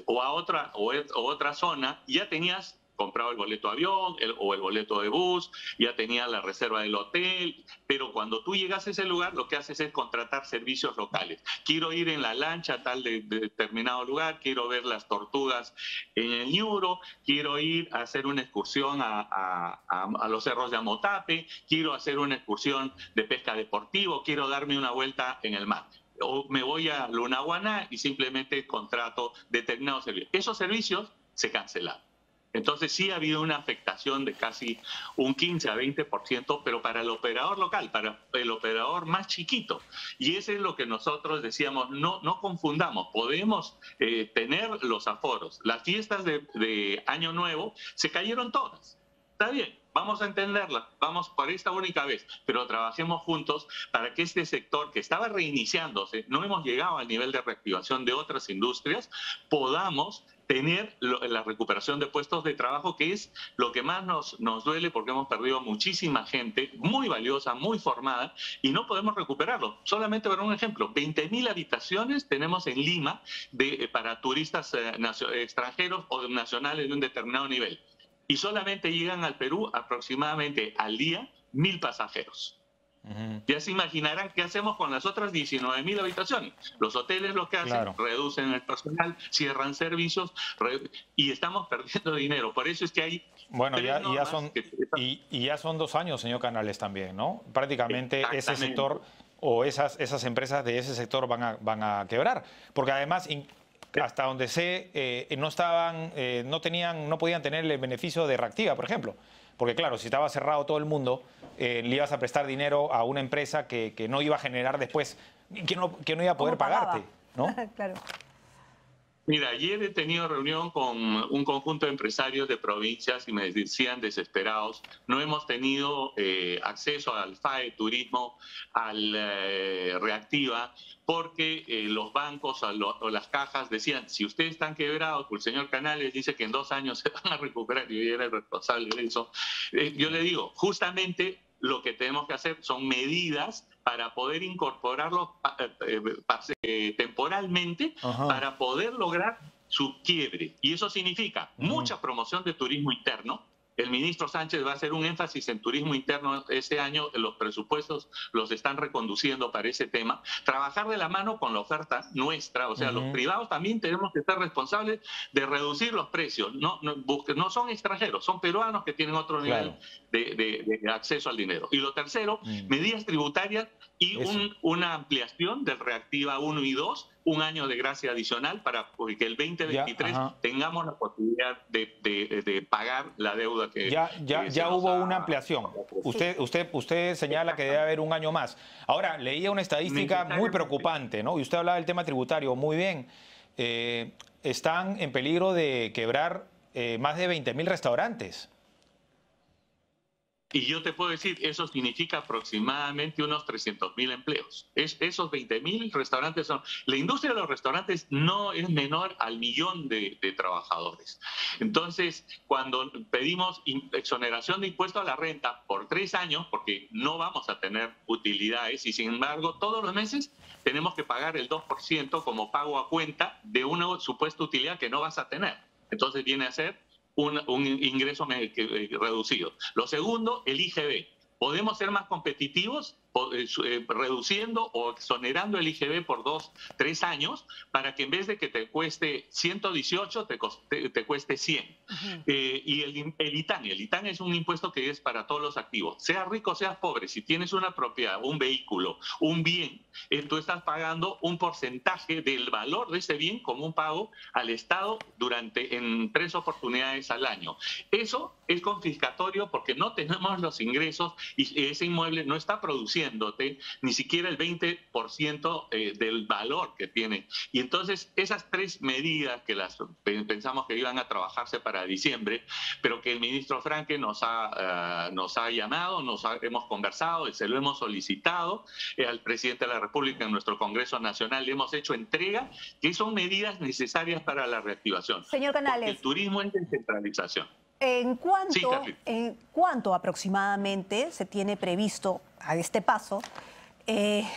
o a otra zona, ya tenías comprado el boleto de avión o el boleto de bus, ya tenía la reserva del hotel, pero cuando tú llegas a ese lugar lo que haces es contratar servicios locales. Quiero ir en la lancha a tal de determinado lugar, quiero ver las tortugas en el Ñuro, quiero ir a hacer una excursión a los cerros de Amotape, quiero hacer una excursión de pesca deportivo, quiero darme una vuelta en el mar. O me voy a Lunahuaná y simplemente contrato determinados servicios. Esos servicios se cancelaron. Entonces sí ha habido una afectación de casi un 15 a 20%, pero para el operador local, para el operador más chiquito. Y eso es lo que nosotros decíamos, no confundamos, podemos tener los aforos. Las fiestas de Año Nuevo se cayeron todas. Está bien, vamos a entenderla, vamos por esta única vez, pero trabajemos juntos para que este sector que estaba reiniciándose, no hemos llegado al nivel de reactivación de otras industrias, podamos tener la recuperación de puestos de trabajo, que es lo que más nos duele porque hemos perdido muchísima gente muy valiosa, muy formada, y no podemos recuperarlo. Solamente para un ejemplo, 20.000 habitaciones tenemos en Lima para turistas extranjeros o nacionales de un determinado nivel. Y solamente llegan al Perú aproximadamente al día 1.000 pasajeros. Ya se imaginarán qué hacemos con las otras 19.000 habitaciones. Los hoteles lo que hacen, reducen el personal, cierran servicios y estamos perdiendo dinero. Por eso es que hay... Bueno, ya son 2 años, señor Canales, también, ¿no? Prácticamente ese sector o esas empresas de ese sector van a quebrar. Porque además... hasta donde sé, no podían tener el beneficio de reactiva, por ejemplo. Porque claro, si estaba cerrado todo el mundo, le ibas a prestar dinero a una empresa que no iba a generar después, que no iba a poder pagarte, ¿no? Claro. Mira, ayer he tenido reunión con un conjunto de empresarios de provincias y me decían desesperados, no hemos tenido acceso al FAE Turismo, al Reactiva, porque los bancos o las cajas decían, si ustedes están quebrados, pues el señor Canales dice que en 2 años se van a recuperar, y yo era el responsable de eso. Yo le digo, justamente lo que tenemos que hacer son medidas para poder incorporarlos temporalmente para poder lograr su quiebre. Y eso significa mucha promoción de turismo interno. El ministro Sánchez va a hacer un énfasis en turismo interno este año. Los presupuestos los están reconduciendo para ese tema. Trabajar de la mano con la oferta nuestra. O sea, los privados también tenemos que ser responsables de reducir los precios. No son extranjeros, son peruanos que tienen otro nivel de acceso al dinero. Y lo tercero, medidas tributarias y una ampliación del Reactiva 1 y 2, un año de gracia adicional para que el 2023 tengamos la posibilidad de pagar la deuda que... Ya hubo una ampliación. Usted señala que debe haber un año más. Ahora, leía una estadística muy preocupante, ¿no? Y usted hablaba del tema tributario. Muy bien. Están en peligro de quebrar más de 20.000 restaurantes. Y yo te puedo decir, eso significa aproximadamente unos 300.000 empleos. Esos 20.000 restaurantes son... La industria de los restaurantes no es menor al 1.000.000 de trabajadores. Entonces, cuando pedimos exoneración de impuesto a la renta por 3 años, porque no vamos a tener utilidades, y sin embargo, todos los meses tenemos que pagar el 2% como pago a cuenta de una supuesta utilidad que no vas a tener. Entonces viene a ser un ingreso reducido. Lo segundo, el IGB. ¿Podemos ser más competitivos reduciendo o exonerando el IGB por 2-3 años para que en vez de que te cueste 118 te cueste 100? Y el ITAN. El ITAN es un impuesto que es para todos los activos. Seas rico, seas pobre, si tienes una propiedad, un vehículo, un bien, tú estás pagando un porcentaje del valor de ese bien como un pago al Estado en 3 oportunidades al año. Eso es confiscatorio porque no tenemos los ingresos y ese inmueble no está produciéndote ni siquiera el 20% del valor que tiene. Y entonces esas 3 medidas que pensamos que iban a trabajarse para diciembre, pero que el ministro Franque nos ha llamado, hemos conversado, se lo hemos solicitado al presidente de la República en nuestro Congreso Nacional, le hemos hecho entrega, que son medidas necesarias para la reactivación. Señor Canales. Porque el turismo es descentralización. ¿En cuánto aproximadamente se tiene previsto a este paso que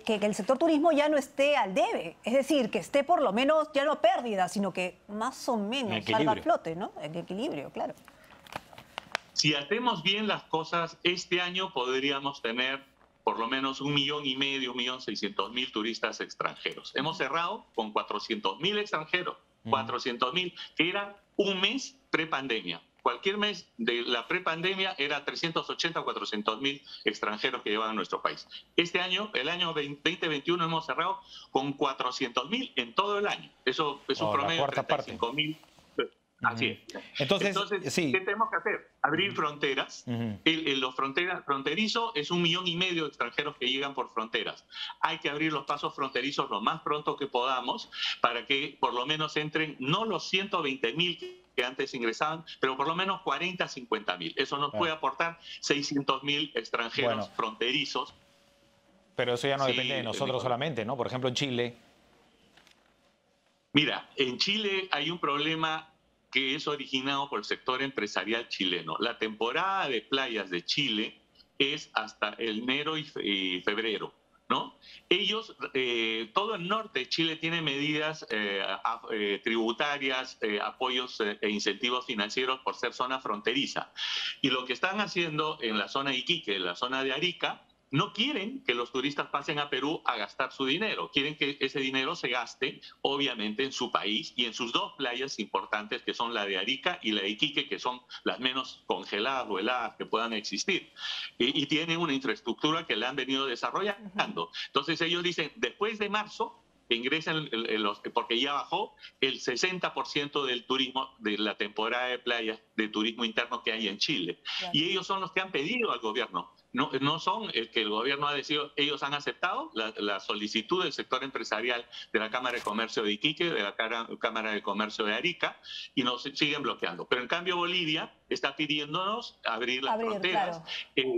el sector turismo ya no esté al debe, es decir, que esté por lo menos ya no pérdida, sino que más o menos salga a flote, ¿no? En equilibrio, claro. Si hacemos bien las cosas, este año podríamos tener por lo menos 1,5 millones, 1.600.000 turistas extranjeros. Hemos cerrado con 400.000 extranjeros, 400.000, que era un mes prepandemia. Cualquier mes de la prepandemia era 380 o 400.000 extranjeros que llevaban a nuestro país. Este año, el año 2021, hemos cerrado con 400.000 en todo el año. Eso es un promedio de 35.000. Así es. Entonces sí. ¿Qué tenemos que hacer? Abrir fronteras. Los fronterizos es 1,5 millones de extranjeros que llegan por fronteras. Hay que abrir los pasos fronterizos lo más pronto que podamos para que por lo menos entren no los 120.000 que antes ingresaban, pero por lo menos 40, 50.000. Eso nos puede aportar 600.000 extranjeros fronterizos. Pero eso ya no depende de nosotros solamente, ¿no? Por ejemplo, en Chile. Mira, en Chile hay un problema que es originado por el sector empresarial chileno. La temporada de playas de Chile es hasta enero y febrero, ¿no? Ellos, todo el norte de Chile tiene medidas tributarias, apoyos e incentivos financieros por ser zona fronteriza. Y lo que están haciendo en la zona de Iquique, en la zona de Arica, no quieren que los turistas pasen a Perú a gastar su dinero. Quieren que ese dinero se gaste, obviamente, en su país y en sus dos playas importantes, que son la de Arica y la de Iquique, que son las menos congeladas o heladas que puedan existir. Y tienen una infraestructura que la han venido desarrollando. Entonces ellos dicen, después de marzo, ingresan porque ya bajó el 60% del turismo de la temporada de playas de turismo interno que hay en Chile. Claro. Y ellos son los que han pedido al gobierno. No son el que el gobierno ha decidido, ellos han aceptado la solicitud del sector empresarial de la Cámara de Comercio de Iquique, de la Cámara de Comercio de Arica, y nos siguen bloqueando. Pero en cambio Bolivia está pidiéndonos abrir las fronteras. Claro.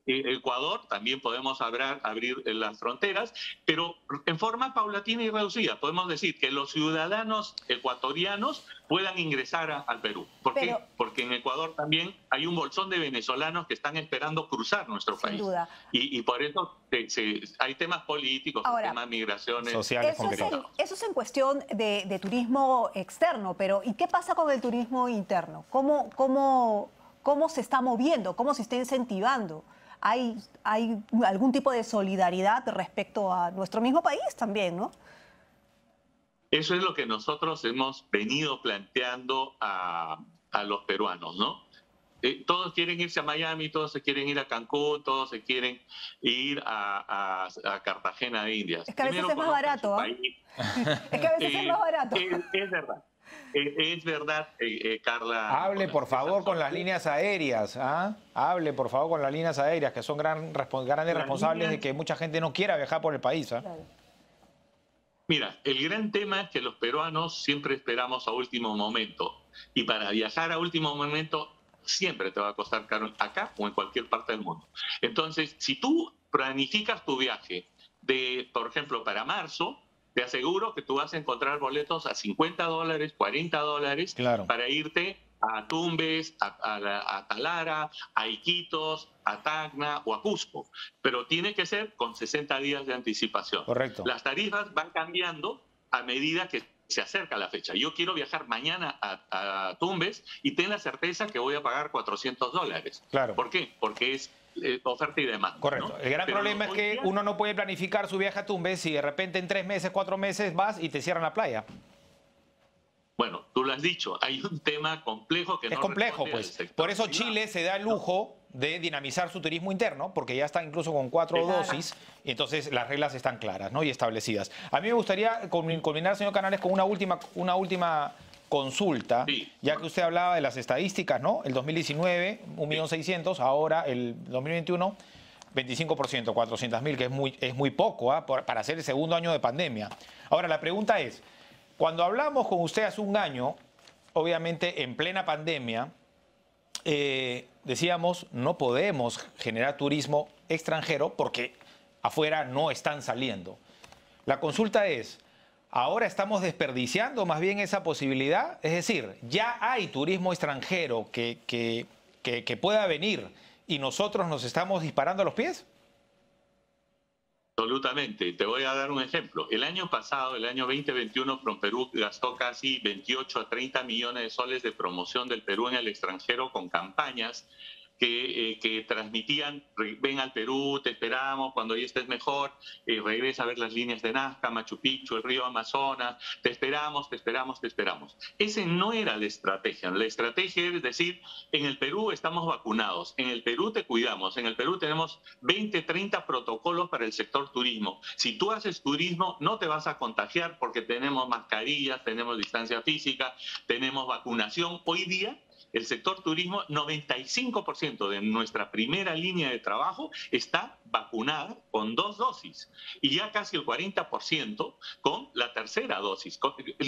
Ecuador también podemos abrir las fronteras, pero en forma paulatina y reducida. Podemos decir que los ciudadanos ecuatorianos puedan ingresar al Perú. ¿Por qué? Porque en Ecuador también hay un bolsón de venezolanos que están esperando cruzar nuestro país. Sin duda. Y por eso hay temas políticos, temas migraciones sociales complicados. Eso es en cuestión de turismo externo, pero ¿y qué pasa con el turismo interno? ¿Cómo se está moviendo? ¿Cómo se está incentivando? ¿Hay algún tipo de solidaridad respecto a nuestro mismo país también, no? Eso es lo que nosotros hemos venido planteando a los peruanos, ¿no? Todos quieren irse a Miami, todos se quieren ir a Cancún, todos se quieren ir a Cartagena de Indias. Es que a veces es más barato, ¿eh? Es que a veces es más barato. Es verdad. Es verdad, Carla. Hable, por favor, con las líneas aéreas. ¿Ah? Hable, por favor, con las líneas aéreas, que son grandes responsables de que mucha gente no quiera viajar por el país. ¿Ah? Claro. Mira, el gran tema es que los peruanos siempre esperamos a último momento. Y para viajar a último momento siempre te va a costar caro acá o en cualquier parte del mundo. Entonces, si tú planificas tu viaje por ejemplo, para marzo, te aseguro que tú vas a encontrar boletos a $50, $40 claro, para irte a Tumbes, a Talara, a Iquitos, a Tacna o a Cusco. Pero tiene que ser con 60 días de anticipación. Correcto. Las tarifas van cambiando a medida que se acerca la fecha. Yo quiero viajar mañana a Tumbes y ten la certeza que voy a pagar $400. Claro. ¿Por qué? Porque es oferta y demanda. Correcto. ¿No? El gran problema es que uno no puede planificar su viaje a Tumbes si de repente en 3 meses, 4 meses vas y te cierran la playa. Bueno, tú lo has dicho, hay un tema complejo que es complejo, pues. Por eso Chile se da el lujo de dinamizar su turismo interno, porque ya está incluso con 4 dosis, y entonces las reglas están claras, ¿no? Y establecidas. A mí me gustaría culminar, señor Canales, con una última consulta, sí, ya que usted hablaba de las estadísticas, ¿no? El 2019, 1.600.000, ahora el 2021, 25%, 400.000, que es muy poco, ¿eh? Para ser el segundo año de pandemia. Ahora, la pregunta es, cuando hablamos con usted hace un año, obviamente en plena pandemia, decíamos, no podemos generar turismo extranjero porque afuera no están saliendo. La consulta es, ¿ahora estamos desperdiciando más bien esa posibilidad? Es decir, ¿ya hay turismo extranjero que pueda venir y nosotros nos estamos disparando a los pies? Absolutamente. Te voy a dar un ejemplo. El año pasado, el año 2021, PROMPERÚ gastó casi 28 a 30 millones de soles de promoción del Perú en el extranjero con campañas que transmitían, ven al Perú, te esperamos, cuando ya estés mejor, regresa a ver las líneas de Nazca, Machu Picchu, el río Amazonas, te esperamos, te esperamos, te esperamos. Ese no era la estrategia. La estrategia es decir, en el Perú estamos vacunados, en el Perú te cuidamos, en el Perú tenemos 20, 30 protocolos para el sector turismo. Si tú haces turismo, no te vas a contagiar porque tenemos mascarillas, tenemos distancia física, tenemos vacunación. Hoy día, el sector turismo, 95% de nuestra primera línea de trabajo está vacunada con 2 dosis y ya casi el 40% con la tercera dosis.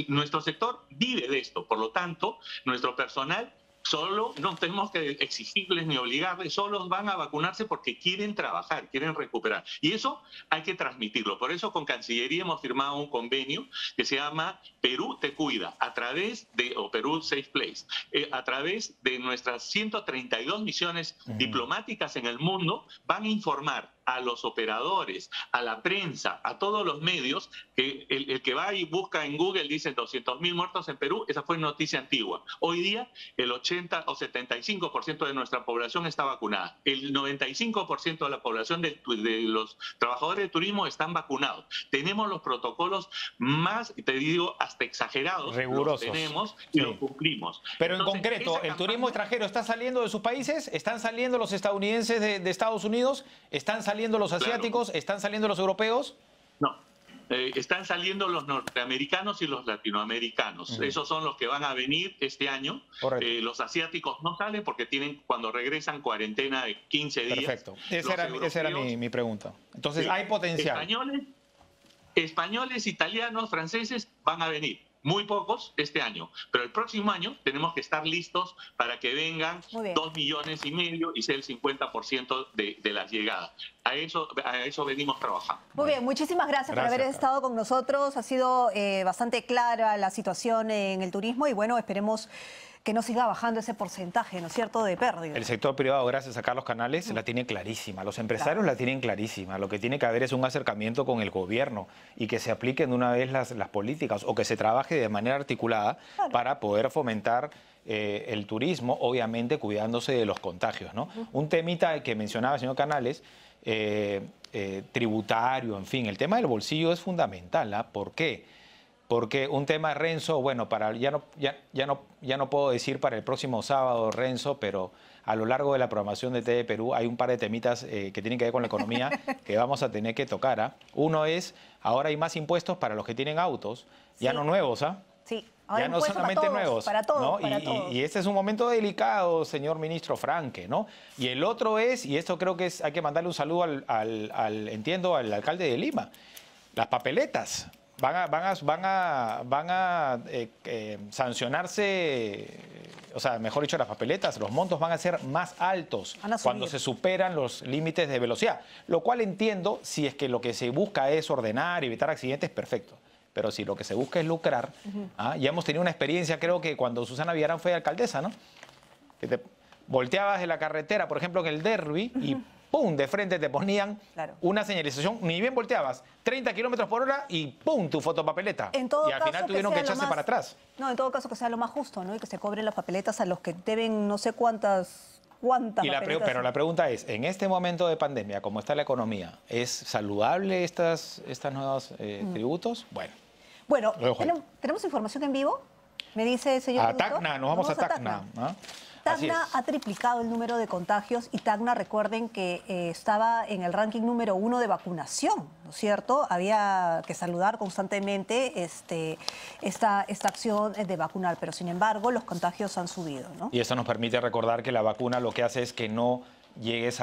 Nuestro sector vive de esto, por lo tanto, nuestro personal solo no tenemos que exigirles ni obligarles, solo van a vacunarse porque quieren trabajar, quieren recuperar. Y eso hay que transmitirlo. Por eso con Cancillería hemos firmado un convenio que se llama Perú te cuida, a través de, o Perú Safe Place, a través de nuestras 132 misiones diplomáticas en el mundo, van a informar a los operadores, a la prensa, a todos los medios, que el que va y busca en Google dice 200.000 muertos en Perú, esa fue noticia antigua. Hoy día el 80 o 75% de nuestra población está vacunada. El 95% de la población de los trabajadores de turismo están vacunados. Tenemos los protocolos más, te digo, hasta exagerados. Rigurosos. Los tenemos y los cumplimos. Pero entonces, en concreto, ¿el turismo extranjero está saliendo de sus países? ¿Están saliendo los estadounidenses de Estados Unidos? ¿Están saliendo los asiáticos? Claro. ¿Están saliendo los europeos? No. Están saliendo los norteamericanos y los latinoamericanos. Esos son los que van a venir este año. Los asiáticos no salen porque tienen, cuando regresan, cuarentena de 15 días. Perfecto. Esa era mi pregunta. Entonces, sí, hay potencial. Españoles, italianos, franceses van a venir. Muy pocos este año, pero el próximo año tenemos que estar listos para que vengan 2,5 millones y sea el 50% de las llegadas. A eso venimos trabajando. Muy bien, muchísimas gracias por haber estado con nosotros. Ha sido bastante clara la situación en el turismo y bueno, esperemos que no siga bajando ese porcentaje, ¿no es cierto?, de pérdida. El sector privado, gracias a Carlos Canales, la tiene clarísima. Los empresarios la tienen clarísima. Lo que tiene que haber es un acercamiento con el gobierno y que se apliquen de una vez las políticas o que se trabaje de manera articulada para poder fomentar el turismo, obviamente cuidándose de los contagios, ¿no? Un temita que mencionaba el señor Canales, tributario, en fin, el tema del bolsillo es fundamental, ¿ah? ¿Por qué? Porque un tema, Renzo, bueno, ya no puedo decir para el próximo sábado, Renzo, pero a lo largo de la programación de TV Perú hay un par de temitas que tienen que ver con la economía que vamos a tener que tocar, ¿ah? Uno es, ahora hay más impuestos para los que tienen autos, ya no nuevos, ¿ah? Sí. Ya no solamente nuevos, para todos, ¿no? para todos. Y este es un momento delicado, señor ministro Franque, ¿no? Y el otro es, y esto creo que hay que mandarle un saludo al alcalde de Lima, las papeletas. Van a sancionarse, o sea, mejor dicho, las papeletas, los montos van a ser más altos cuando se superan los límites de velocidad. Lo cual entiendo, si es que lo que se busca es ordenar y evitar accidentes, perfecto. Pero si lo que se busca es lucrar, ya hemos tenido una experiencia, creo que cuando Susana Villarán fue alcaldesa, ¿no? Que te volteabas de la carretera, por ejemplo, en el Derby, y ¡pum!, de frente te ponían una señalización, ni bien volteabas, 30 kilómetros por hora y ¡pum!, tu fotopapeleta. Y al final tuvieron que echarse para atrás. No, en todo caso que sea lo más justo, ¿no? Y que se cobren las papeletas a los que deben no sé cuántas pero la pregunta es, en este momento de pandemia, como está la economía, ¿es saludable estas nuevos tributos? Bueno, ¿tenemos información en vivo? Me dice el señor a Tacna, nos vamos a Tacna. Tacna ha triplicado el número de contagios y Tacna, recuerden que estaba en el ranking número 1 de vacunación, ¿no es cierto? Había que saludar constantemente esta acción de vacunar, pero sin embargo los contagios han subido, ¿no? Y esto nos permite recordar que la vacuna lo que hace es que no llegues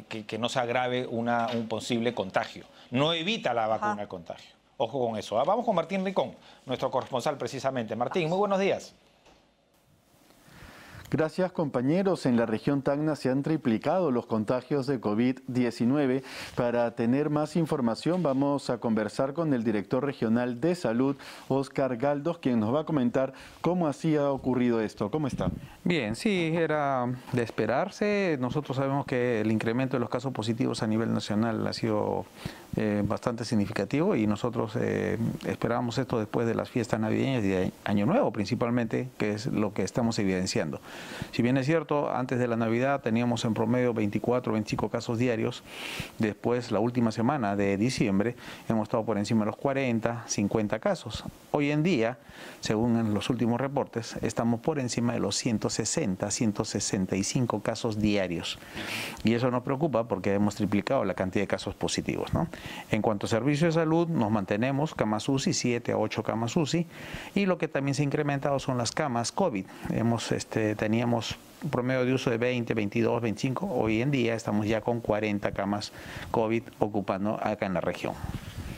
que no se agrave un posible contagio. No evita la vacuna el contagio. Ojo con eso. Vamos con Martín Ricón, nuestro corresponsal precisamente. Martín, muy buenos días. Gracias, compañeros. En la región Tacna se han triplicado los contagios de COVID-19. Para tener más información vamos a conversar con el director regional de salud, Óscar Galdos, quien nos va a comentar cómo así ha ocurrido esto. ¿Cómo está? Bien, sí, era de esperarse. Nosotros sabemos que el incremento de los casos positivos a nivel nacional ha sido bastante significativo y nosotros esperábamos esto después de las fiestas navideñas y de Año Nuevo principalmente, que es lo que estamos evidenciando. Si bien es cierto, antes de la Navidad teníamos en promedio 24, 25 casos diarios, después la última semana de diciembre hemos estado por encima de los 40, 50 casos. Hoy en día, según los últimos reportes, estamos por encima de los 160, 165 casos diarios. Y eso nos preocupa porque hemos triplicado la cantidad de casos positivos, ¿no? En cuanto a servicios de salud, nos mantenemos camas UCI, 7 a 8 camas UCI, y lo que también se ha incrementado son las camas COVID. Teníamos un promedio de uso de 20, 22, 25, hoy en día estamos ya con 40 camas COVID ocupando acá en la región.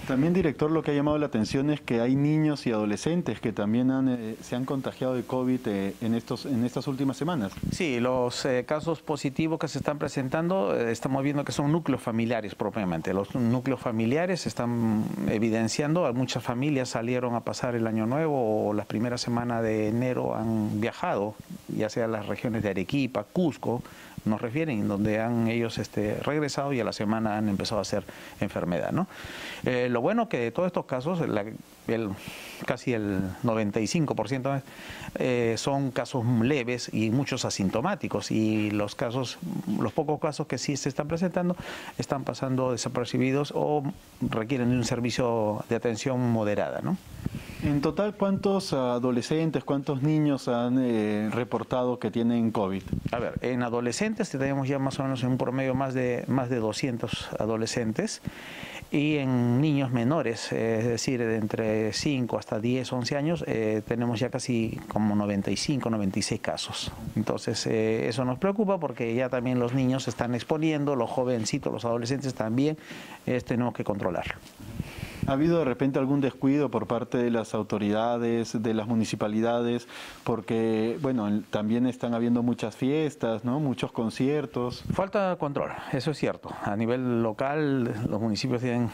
También, director, lo que ha llamado la atención es que hay niños y adolescentes que también se han contagiado de COVID en estas últimas semanas. Sí, los casos positivos que se están presentando, estamos viendo que son núcleos familiares propiamente. Los núcleos familiares están evidenciando, muchas familias salieron a pasar el Año Nuevo o las primeras semanas de enero han viajado, ya sea a las regiones de Arequipa, Cusco, nos refieren, donde han ellos regresado y a la semana han empezado a hacer enfermedad, ¿no? Lo bueno que de todos estos casos, casi el 95% son casos leves y muchos asintomáticos, y los pocos casos que sí se están presentando están pasando desapercibidos o requieren de un servicio de atención moderada, ¿no? En total, ¿cuántos adolescentes, cuántos niños han reportado que tienen COVID? A ver, en adolescentes tenemos ya más o menos en un promedio más de 200 adolescentes, y en niños menores, es decir, de entre 5 hasta 10, 11 años, tenemos ya casi como 95, 96 casos. Entonces, eso nos preocupa porque ya también los niños se están exponiendo, los jovencitos, los adolescentes también, tenemos que controlarlo. ¿Ha habido de repente algún descuido por parte de las autoridades, de las municipalidades? Porque, bueno, también están habiendo muchas fiestas, ¿no? Muchos conciertos. Falta control, eso es cierto. A nivel local, los municipios deben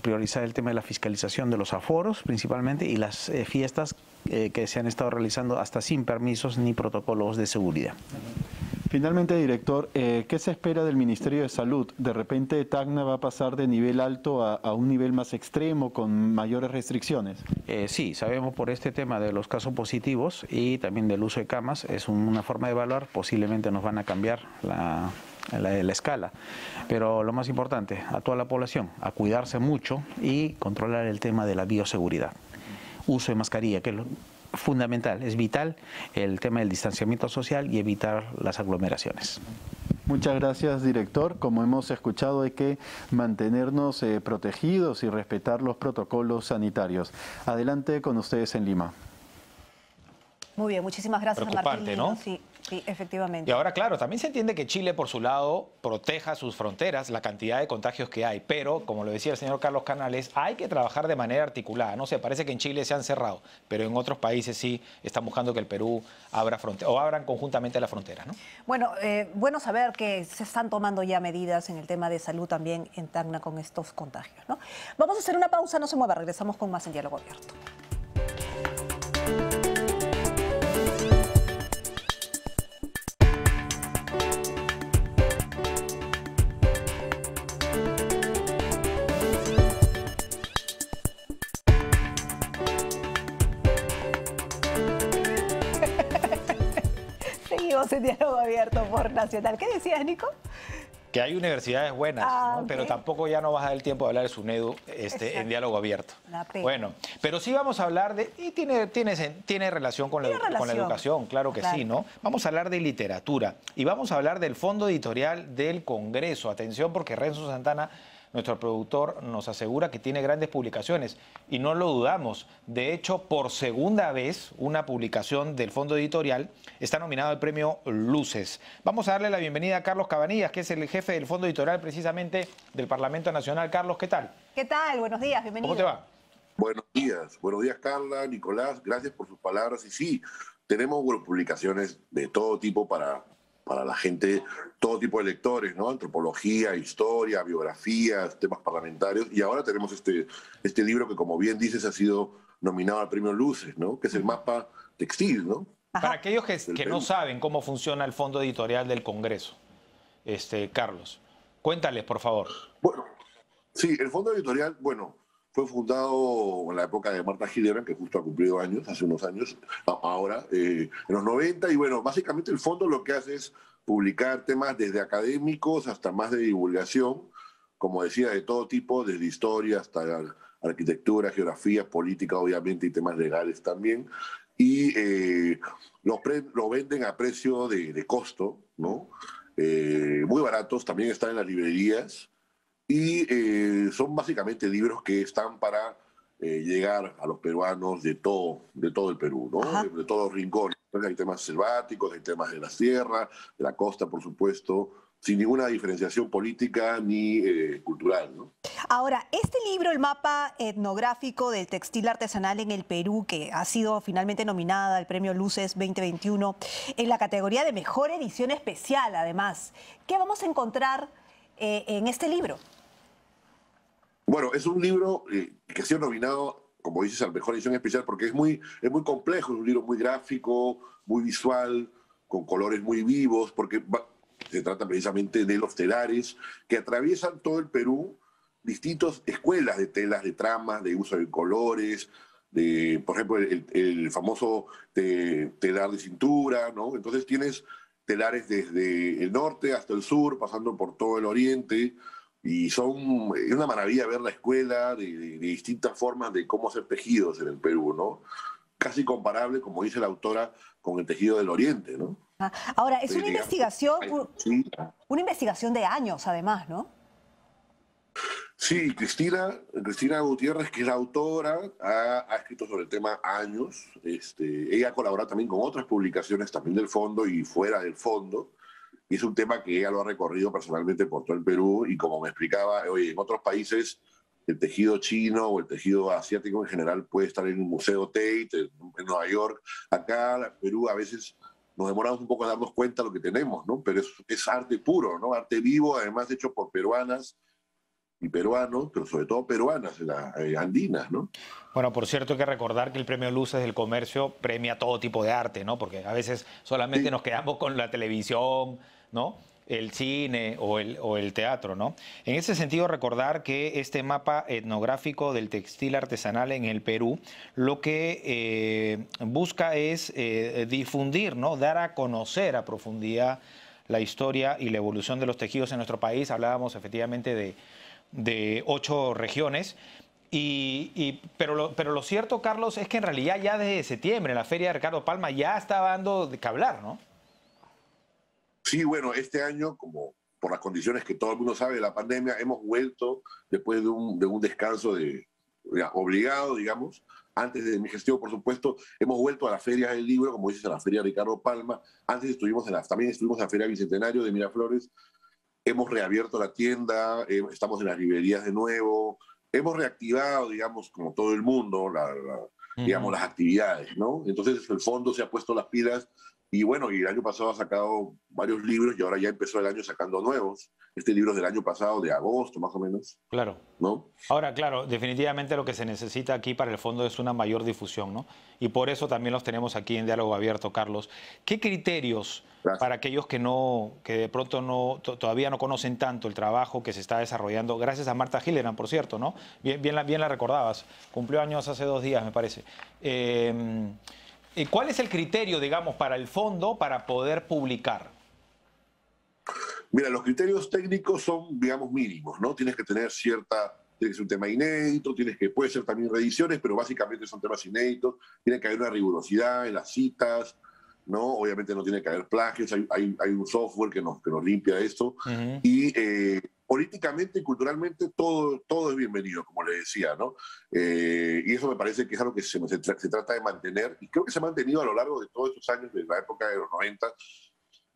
priorizar el tema de la fiscalización de los aforos, principalmente, y las fiestas que se han estado realizando hasta sin permisos ni protocolos de seguridad. Finalmente, director, ¿qué se espera del Ministerio de Salud? ¿De repente Tacna va a pasar de nivel alto a un nivel más extremo con mayores restricciones? Sí, sabemos por este tema de los casos positivos y también del uso de camas, es una forma de evaluar, posiblemente nos van a cambiar la escala. Pero lo más importante, a toda la población, a cuidarse mucho y controlar el tema de la bioseguridad. Uso de mascarilla, que es fundamental, es vital el tema del distanciamiento social y evitar las aglomeraciones. Muchas gracias, director. Como hemos escuchado, hay que mantenernos protegidos y respetar los protocolos sanitarios. Adelante con ustedes en Lima. Muy bien, muchísimas gracias, Martín, ¿no? Sí, efectivamente. Y ahora, claro, también se entiende que Chile, por su lado, proteja sus fronteras, la cantidad de contagios que hay. Pero, como lo decía el señor Carlos Canales, hay que trabajar de manera articulada. No sé, parece que en Chile se han cerrado, pero en otros países sí están buscando que el Perú abra frontera, o abran conjuntamente la frontera, ¿no? Bueno, bueno saber que se están tomando ya medidas en el tema de salud también en Tacna con estos contagios, ¿no? Vamos a hacer una pausa, no se mueva, regresamos con más en Diálogo Abierto. Seguimos en Diálogo Abierto por Nacional. ¿Qué decías, Nico? Que hay universidades buenas, ¿no? Okay. Pero tampoco ya no vas a dar el tiempo de hablar de SUNEDU en Diálogo Abierto. Bueno, pero sí vamos a hablar de... Y tiene relación con la educación, claro que sí, ¿no? Vamos a hablar de literatura y vamos a hablar del Fondo Editorial del Congreso. Atención, porque Renzo Santana, nuestro productor, nos asegura que tiene grandes publicaciones y no lo dudamos. De hecho, por segunda vez, una publicación del Fondo Editorial está nominado al premio Luces. Vamos a darle la bienvenida a Carlos Cabanillas, que es el jefe del Fondo Editorial precisamente del Parlamento Nacional. Carlos, ¿qué tal? ¿Qué tal? Buenos días, bienvenido. ¿Cómo te va? Buenos días Carla, Nicolás, gracias por sus palabras. Y sí, tenemos publicaciones de todo tipo para la gente, todo tipo de lectores, ¿no? Antropología, historia, biografías, temas parlamentarios. Y ahora tenemos este libro que, como bien dices, ha sido nominado al premio Luces, ¿no? Que es el mapa textil, ¿no? Para aquellos que no saben cómo funciona el Fondo Editorial del Congreso, Carlos, cuéntales, por favor. Sí, el fondo editorial, bueno, fue fundado en la época de Marta Hildebrand, que justo ha cumplido años, hace unos años, ahora, en los 90, y bueno, básicamente el fondo lo que hace es publicar temas desde académicos hasta más de divulgación, como decía, de todo tipo, desde historia hasta arquitectura, geografía, política, obviamente, y temas legales también, y lo venden a precio de costo, ¿no? Muy baratos, también están en las librerías, y son básicamente libros que están para llegar a los peruanos de todo el Perú, ¿no? De todos los rincones. Hay temas selváticos, hay temas de la sierra, de la costa, por supuesto, sin ninguna diferenciación política ni cultural, ¿no? Ahora, este libro, el mapa etnográfico del textil artesanal en el Perú, que ha sido finalmente nominada al Premio Luces 2021, en la categoría de Mejor Edición Especial, además. ¿Qué vamos a encontrar en este libro? Bueno, es un libro que ha sido nominado, como dices, al Mejor Edición Especial porque es muy complejo, es un libro muy gráfico, muy visual, con colores muy vivos, porque se trata precisamente de los telares que atraviesan todo el Perú, distintas escuelas de telas, de tramas, de uso de colores, por ejemplo, el famoso telar de cintura, ¿no? Entonces tienes telares desde el norte hasta el sur, pasando por todo el oriente, y es una maravilla ver la escuela de distintas formas de cómo hacer tejidos en el Perú, ¿no? Casi comparable, como dice la autora, con el tejido del oriente, ¿no? Ahora, es una investigación, una investigación de años, además, ¿no? Sí, Cristina Gutiérrez, que es la autora, ha escrito sobre el tema años. Ella ha colaborado también con otras publicaciones también del fondo y fuera del fondo. Y es un tema que ella lo ha recorrido personalmente por todo el Perú. Y como me explicaba, oye, en otros países el tejido chino o el tejido asiático en general puede estar en el Museo Tate, en Nueva York. Acá en Perú a veces nos demoramos un poco a darnos cuenta de lo que tenemos, ¿no? Pero es arte puro, ¿no? Arte vivo, además hecho por peruanas y peruanos, pero sobre todo peruanas, andinas, ¿no? Bueno, por cierto, hay que recordar que el Premio Luces del Comercio premia todo tipo de arte, ¿no? Porque a veces solamente nos quedamos con la televisión, ¿no? El cine o el teatro, ¿no? En ese sentido, recordar que este mapa etnográfico del textil artesanal en el Perú lo que busca es difundir, ¿no? Dar a conocer a profundidad la historia y la evolución de los tejidos en nuestro país. Hablábamos efectivamente de 8 regiones. Pero lo cierto, Carlos, es que en realidad ya desde septiembre en la Feria de Ricardo Palma ya estaba dando de qué hablar, ¿no? Sí, bueno, este año, como por las condiciones que todo el mundo sabe de la pandemia, hemos vuelto después de un descanso obligado, digamos. Antes de mi gestión, por supuesto, hemos vuelto a la Feria del Libro, como dices, a la Feria de Ricardo Palma. Antes también estuvimos en la Feria Bicentenario de Miraflores. Hemos reabierto la tienda, estamos en las librerías de nuevo. Hemos reactivado, digamos, como todo el mundo, digamos, las actividades, ¿no? Entonces el fondo se ha puesto las pilas y bueno, y el año pasado ha sacado varios libros y ahora ya empezó el año sacando nuevos. Este libro es del año pasado, de agosto más o menos. Claro. ¿No? Ahora, claro, definitivamente lo que se necesita aquí para el fondo es una mayor difusión, ¿no? Y por eso también los tenemos aquí en Diálogo Abierto, Carlos. ¿Qué criterios para aquellos que de pronto todavía no conocen tanto el trabajo que se está desarrollando, gracias a Marta Hildebrand, por cierto, ¿no? Bien la recordabas, cumplió años hace 2 días, me parece. ¿Cuál es el criterio, digamos, para el fondo para poder publicar? Mira, los criterios técnicos son, digamos, mínimos, ¿no? Tiene que ser un tema inédito, puede ser también reediciones, pero básicamente son temas inéditos, tiene que haber una rigurosidad en las citas, ¿no? Obviamente no tiene que haber plagios, hay un software que nos limpia esto, y políticamente y culturalmente todo es bienvenido, como le decía, ¿no? Y eso me parece que es algo que se trata de mantener, y creo que se ha mantenido a lo largo de todos estos años, de la época de los 90.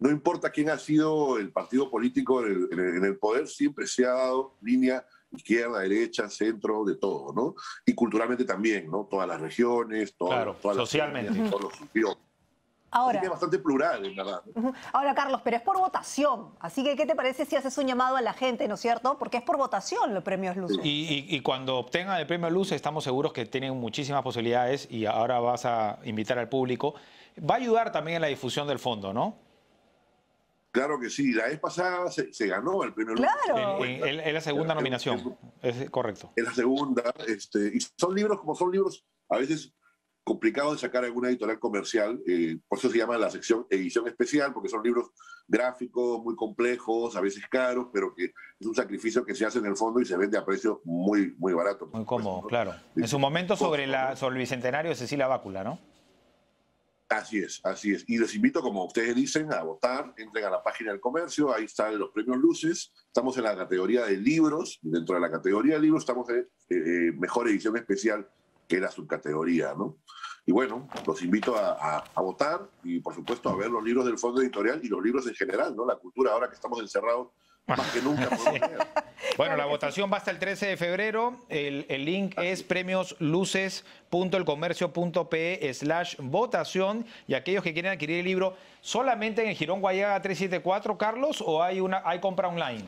No importa quién ha sido el partido político en el poder, siempre se ha dado línea izquierda, derecha, centro, de todo, ¿no? Y culturalmente también, ¿no? Todas las regiones, todas socialmente. las todos los sitios. Ahora, es bastante plural, en verdad. Ahora, Carlos, pero es por votación. Así que, ¿qué te parece si haces un llamado a la gente, ¿no es cierto? Porque es por votación los premios Luces. Y cuando obtengan el premio Luces, estamos seguros que tienen muchísimas posibilidades y ahora vas a invitar al público. Va a ayudar también en la difusión del fondo, ¿no? Claro que sí, la vez pasada se ganó el premio Lux. Claro. Es la segunda nominación, es correcto. Es la segunda, y son libros como son libros a veces complicados de sacar en alguna editorial comercial, por eso se llama la sección edición especial, porque son libros gráficos, muy complejos, a veces caros, pero que es un sacrificio que se hace en el fondo y se vende a precio muy, muy barato. Muy cómodo, claro. En su momento sobre el bicentenario de Cecilia Bácula, ¿no? Así es, así es. Y les invito, como ustedes dicen, a votar. Entren a la página del comercio, ahí están los premios Luces. Estamos en la categoría de libros. Dentro de la categoría de libros estamos en mejor edición especial, que es la subcategoría, ¿no? Y bueno, los invito a votar y, por supuesto, a ver los libros del Fondo Editorial y los libros en general, ¿no? La cultura, ahora que estamos encerrados, más que nunca podemos leer. Bueno, la votación va hasta el 13 de febrero. El link es premiosluces.elcomercio.pe/votación. Y aquellos que quieren adquirir el libro, ¿solamente en el Jirón Guayaga 374, Carlos, o hay compra online?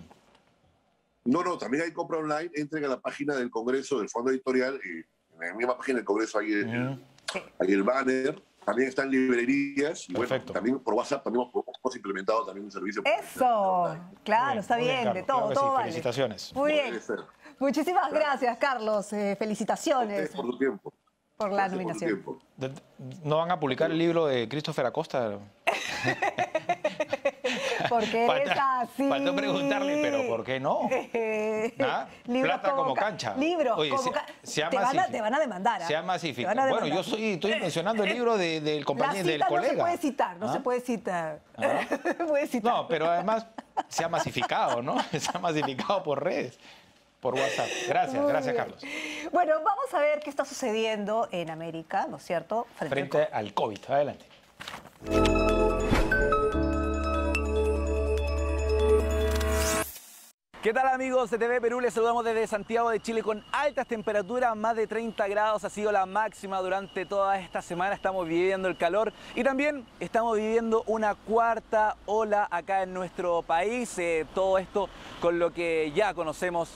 No, también hay compra online. Entren a la página del Congreso, del Fondo Editorial. En la misma página del Congreso hay el banner. También está en librerías y bueno, también por WhatsApp también hemos implementado también un servicio. Eso, claro, está bien, Carlos, de todo, claro todo sí, vale. Felicitaciones. Muy bien. Muchísimas gracias, Carlos. Felicitaciones por tu tiempo. Por la nominación. ¿No van a publicar el libro de Christopher Acosta? Porque eres así. Faltó preguntarle, pero ¿por qué no? Plata como cancha. Libros como cancha. Te van a demandar. Se ha masificado. Bueno, yo estoy mencionando el libro del compañero, del colega. No se puede citar, no se puede citar. No, pero además se ha masificado, ¿no? Se ha masificado por redes. Por WhatsApp. Gracias, Carlos. Bueno, vamos a ver qué está sucediendo en América, ¿no es cierto? Frente al COVID. Adelante. ¿Qué tal amigos de TV Perú? Les saludamos desde Santiago de Chile con altas temperaturas, más de 30 grados ha sido la máxima durante toda esta semana. Estamos viviendo el calor y también estamos viviendo una cuarta ola acá en nuestro país. Todo esto con lo que ya conocemos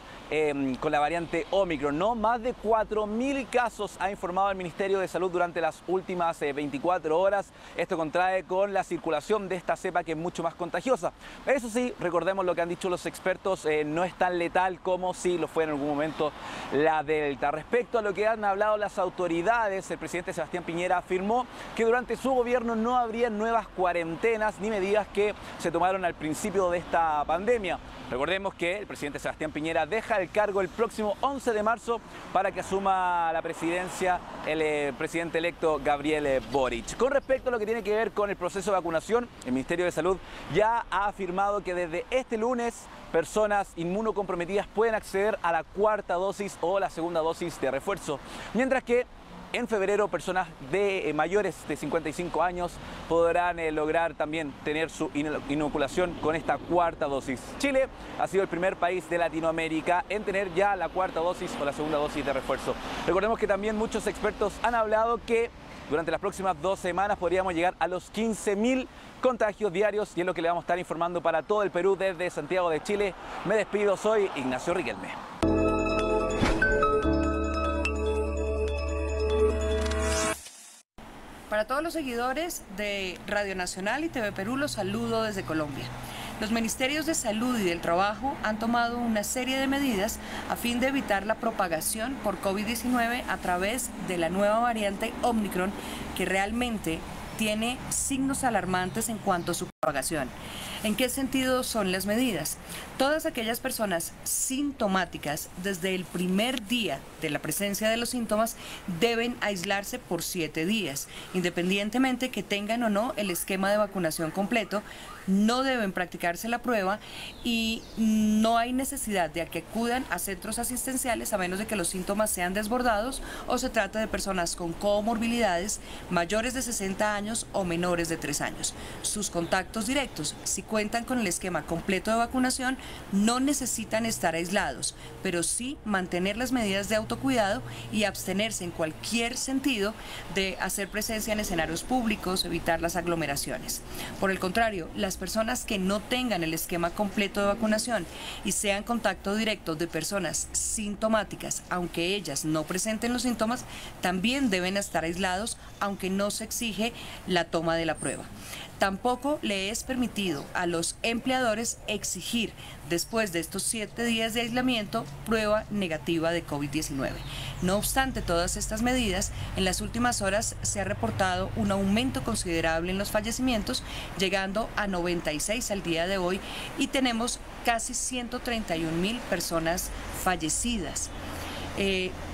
con la variante Omicron, ¿no? Más de 4.000 casos ha informado el Ministerio de Salud durante las últimas 24 horas. Esto contrae con la circulación de esta cepa que es mucho más contagiosa. Eso sí, recordemos lo que han dicho los expertos, no es tan letal como si lo fue en algún momento la Delta. Respecto a lo que han hablado las autoridades, el presidente Sebastián Piñera afirmó que durante su gobierno no habría nuevas cuarentenas ni medidas que se tomaron al principio de esta pandemia. Recordemos que el presidente Sebastián Piñera deja el cargo el próximo 11 de marzo para que asuma la presidencia el presidente electo Gabriel Boric. Con respecto a lo que tiene que ver con el proceso de vacunación, el Ministerio de Salud ya ha afirmado que desde este lunes personas inmunocomprometidas pueden acceder a la cuarta dosis o la segunda dosis de refuerzo, mientras que en febrero personas mayores de 55 años podrán lograr también tener su inoculación con esta cuarta dosis. Chile ha sido el primer país de Latinoamérica en tener ya la cuarta dosis o la segunda dosis de refuerzo. Recordemos que también muchos expertos han hablado que durante las próximas 2 semanas podríamos llegar a los 15.000 contagios diarios y es lo que le vamos a estar informando para todo el Perú desde Santiago de Chile. Me despido, soy Ignacio Riquelme. Para todos los seguidores de Radio Nacional y TV Perú, los saludo desde Colombia. Los Ministerios de Salud y del Trabajo han tomado una serie de medidas a fin de evitar la propagación por COVID-19 a través de la nueva variante Omicron, que realmente tiene signos alarmantes en cuanto a su propagación. ¿En qué sentido son las medidas? Todas aquellas personas sintomáticas desde el primer día de la presencia de los síntomas deben aislarse por 7 días, independientemente que tengan o no el esquema de vacunación completo. No deben practicarse la prueba y no hay necesidad de que acudan a centros asistenciales a menos de que los síntomas sean desbordados o se trate de personas con comorbilidades mayores de 60 años o menores de 3 años. Sus contactos directos, si cuentan con el esquema completo de vacunación, no necesitan estar aislados, pero sí mantener las medidas de autocuidado y abstenerse en cualquier sentido de hacer presencia en escenarios públicos, evitar las aglomeraciones. Por el contrario, las personas que no tengan el esquema completo de vacunación y sean contacto directo de personas sintomáticas, aunque ellas no presenten los síntomas, también deben estar aislados, aunque no se exige la toma de la prueba. Tampoco le es permitido a a los empleadores exigir, después de estos 7 días de aislamiento, prueba negativa de COVID-19. No obstante todas estas medidas, en las últimas horas se ha reportado un aumento considerable en los fallecimientos, llegando a 96 al día de hoy, y tenemos casi 131.000 personas fallecidas.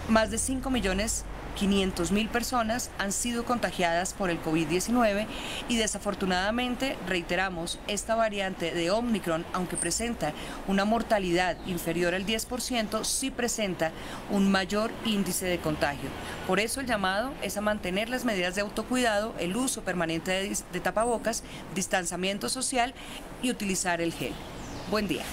Más de 5.500.000 personas han sido contagiadas por el COVID-19 y desafortunadamente, reiteramos, esta variante de Omicron, aunque presenta una mortalidad inferior al 10%, sí presenta un mayor índice de contagio. Por eso el llamado es a mantener las medidas de autocuidado, el uso permanente de tapabocas, distanciamiento social y utilizar el gel. Buen día.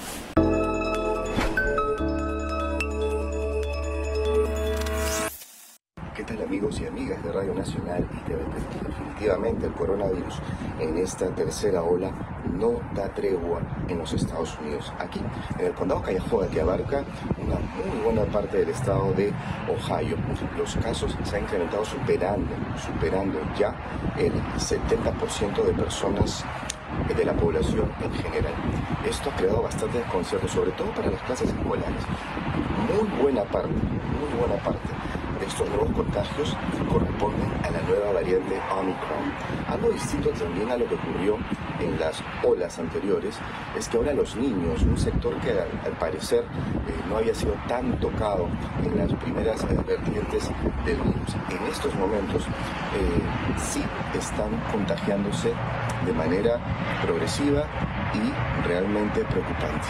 ¿Qué tal, amigos y amigas de Radio Nacional y TV Perú? Definitivamente el coronavirus en esta tercera ola no da tregua en los Estados Unidos. Aquí, en el condado Cuyahoga, que abarca una muy buena parte del estado de Ohio, los casos se han incrementado superando ya el 70% de personas de la población en general. Esto ha creado bastante desconcierto, sobre todo para las clases escolares. Muy buena parte de estos nuevos contagios corresponden a la nueva variante Omicron. Algo distinto también a lo que ocurrió en las olas anteriores es que ahora los niños, un sector que al parecer no había sido tan tocado en las primeras vertientes del virus, en estos momentos sí están contagiándose de manera progresiva y realmente preocupante.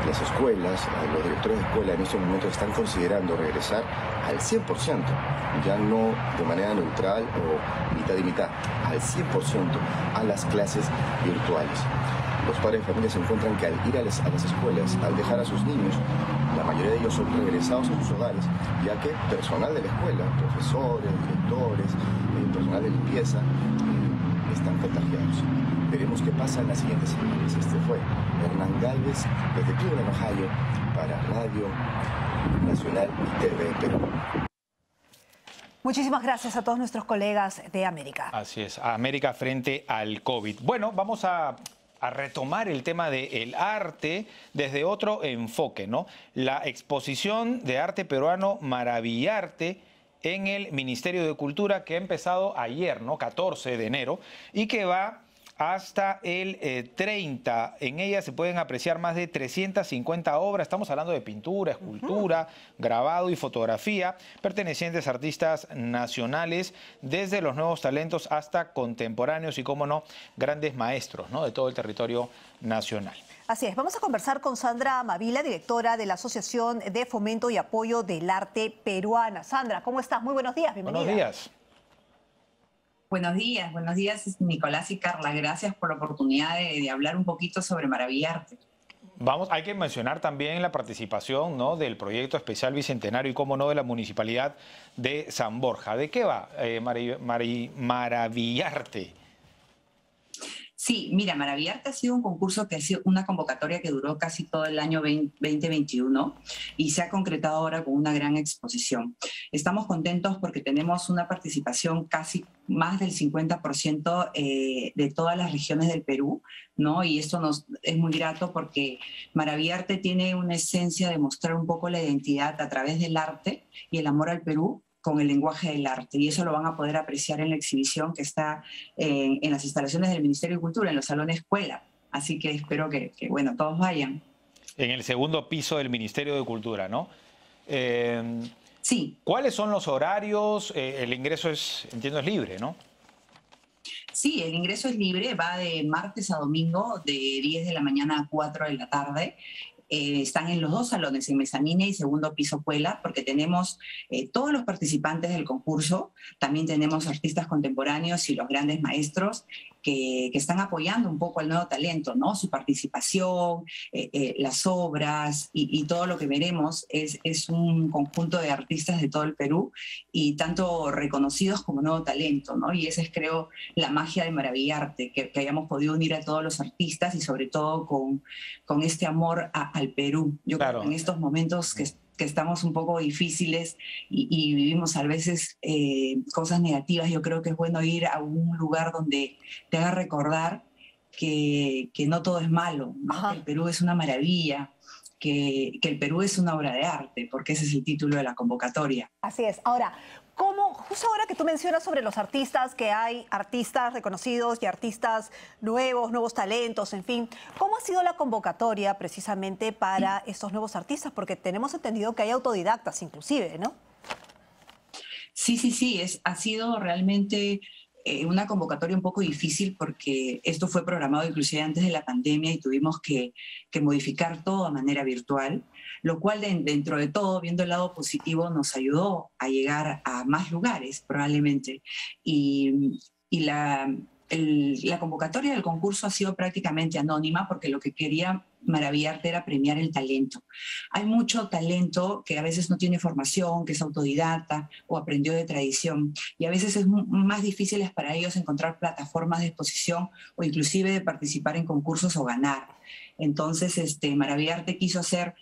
Las escuelas, los directores de escuela en estos momentos están considerando regresar al 100%, ya no de manera neutral o mitad y mitad, al 100% a las clases virtuales. Los padres de familia se encuentran que al ir a las escuelas, al dejar a sus niños, la mayoría de ellos son regresados a sus hogares, ya que personal de la escuela, profesores, directores, personal de limpieza, están contagiados. Veremos qué pasa en las siguientes semanas. Este fue Hernán Galvez desde Cleveland, Ohio, para Radio Nacional y TV Perú. Muchísimas gracias a todos nuestros colegas de América. Así es, América frente al COVID. Bueno, vamos a retomar el tema del arte desde otro enfoque, ¿no? La exposición de arte peruano Maravillarte en el Ministerio de Cultura, que ha empezado ayer, ¿no? 14 de enero, y que va hasta el 30. En ella se pueden apreciar más de 350 obras. Estamos hablando de pintura, escultura, grabado y fotografía, pertenecientes a artistas nacionales, desde los nuevos talentos hasta contemporáneos y, cómo no, grandes maestros, ¿no?, de todo el territorio nacional. Así es, vamos a conversar con Sandra Mavila, directora de la Asociación de Fomento y Apoyo del Arte Peruana. Sandra, ¿cómo estás? Muy buenos días, bienvenida. Buenos días. Buenos días, Nicolás y Carla. Gracias por la oportunidad de hablar un poquito sobre Maravillarte. Hay que mencionar también la participación, ¿no?, del proyecto especial bicentenario y, cómo no, de la Municipalidad de San Borja. ¿De qué va Maravillarte? Sí, mira, Maravillarte ha sido un concurso que ha sido una convocatoria que duró casi todo el año 2021 y se ha concretado ahora con una gran exposición. Estamos contentos porque tenemos una participación casi más del 50% de todas las regiones del Perú, ¿no? Y esto nos es muy grato porque Maravillarte tiene una esencia de mostrar un poco la identidad a través del arte y el amor al Perú con el lenguaje del arte, y eso lo van a poder apreciar en la exhibición que está en las instalaciones del Ministerio de Cultura, en los salones escuela. Así que espero que bueno, todos vayan. En el segundo piso del Ministerio de Cultura, ¿no? Sí. ¿Cuáles son los horarios? El ingreso entiendo, es libre, ¿no? Sí, el ingreso es libre, va de martes a domingo, de 10 de la mañana a 4 de la tarde. Están en los dos salones, en mezanine y segundo piso Puela, porque tenemos todos los participantes del concurso, también tenemos artistas contemporáneos y los grandes maestros que están apoyando un poco al nuevo talento, ¿no? Su participación, las obras y todo lo que veremos es un conjunto de artistas de todo el Perú y tanto reconocidos como nuevo talento, ¿no? Y esa es, creo, la magia de Maravillarte, que hayamos podido unir a todos los artistas y sobre todo con este amor al Perú. Yo creo que en estos momentos que estamos un poco difíciles y vivimos a veces cosas negativas, yo creo que es bueno ir a un lugar donde te haga recordar que no todo es malo, ¿no? Que el Perú es una maravilla, que el Perú es una obra de arte, porque ese es el título de la convocatoria. Así es. Ahora, justo ahora que tú mencionas sobre los artistas, que hay artistas reconocidos y artistas nuevos talentos, en fin, ¿cómo ha sido la convocatoria precisamente para estos nuevos artistas? Porque tenemos entendido que hay autodidactas inclusive, ¿no? Sí, ha sido realmente una convocatoria un poco difícil porque esto fue programado inclusive antes de la pandemia y tuvimos que modificar todo de manera virtual, lo cual dentro de todo, viendo el lado positivo, nos ayudó a llegar a más lugares probablemente. Y la convocatoria del concurso ha sido prácticamente anónima porque lo que quería Maravillarte era premiar el talento. Hay mucho talento que a veces no tiene formación, que es autodidacta o aprendió de tradición, y a veces es más difícil para ellos encontrar plataformas de exposición o inclusive de participar en concursos o ganar. Entonces, Maravillarte quiso hacer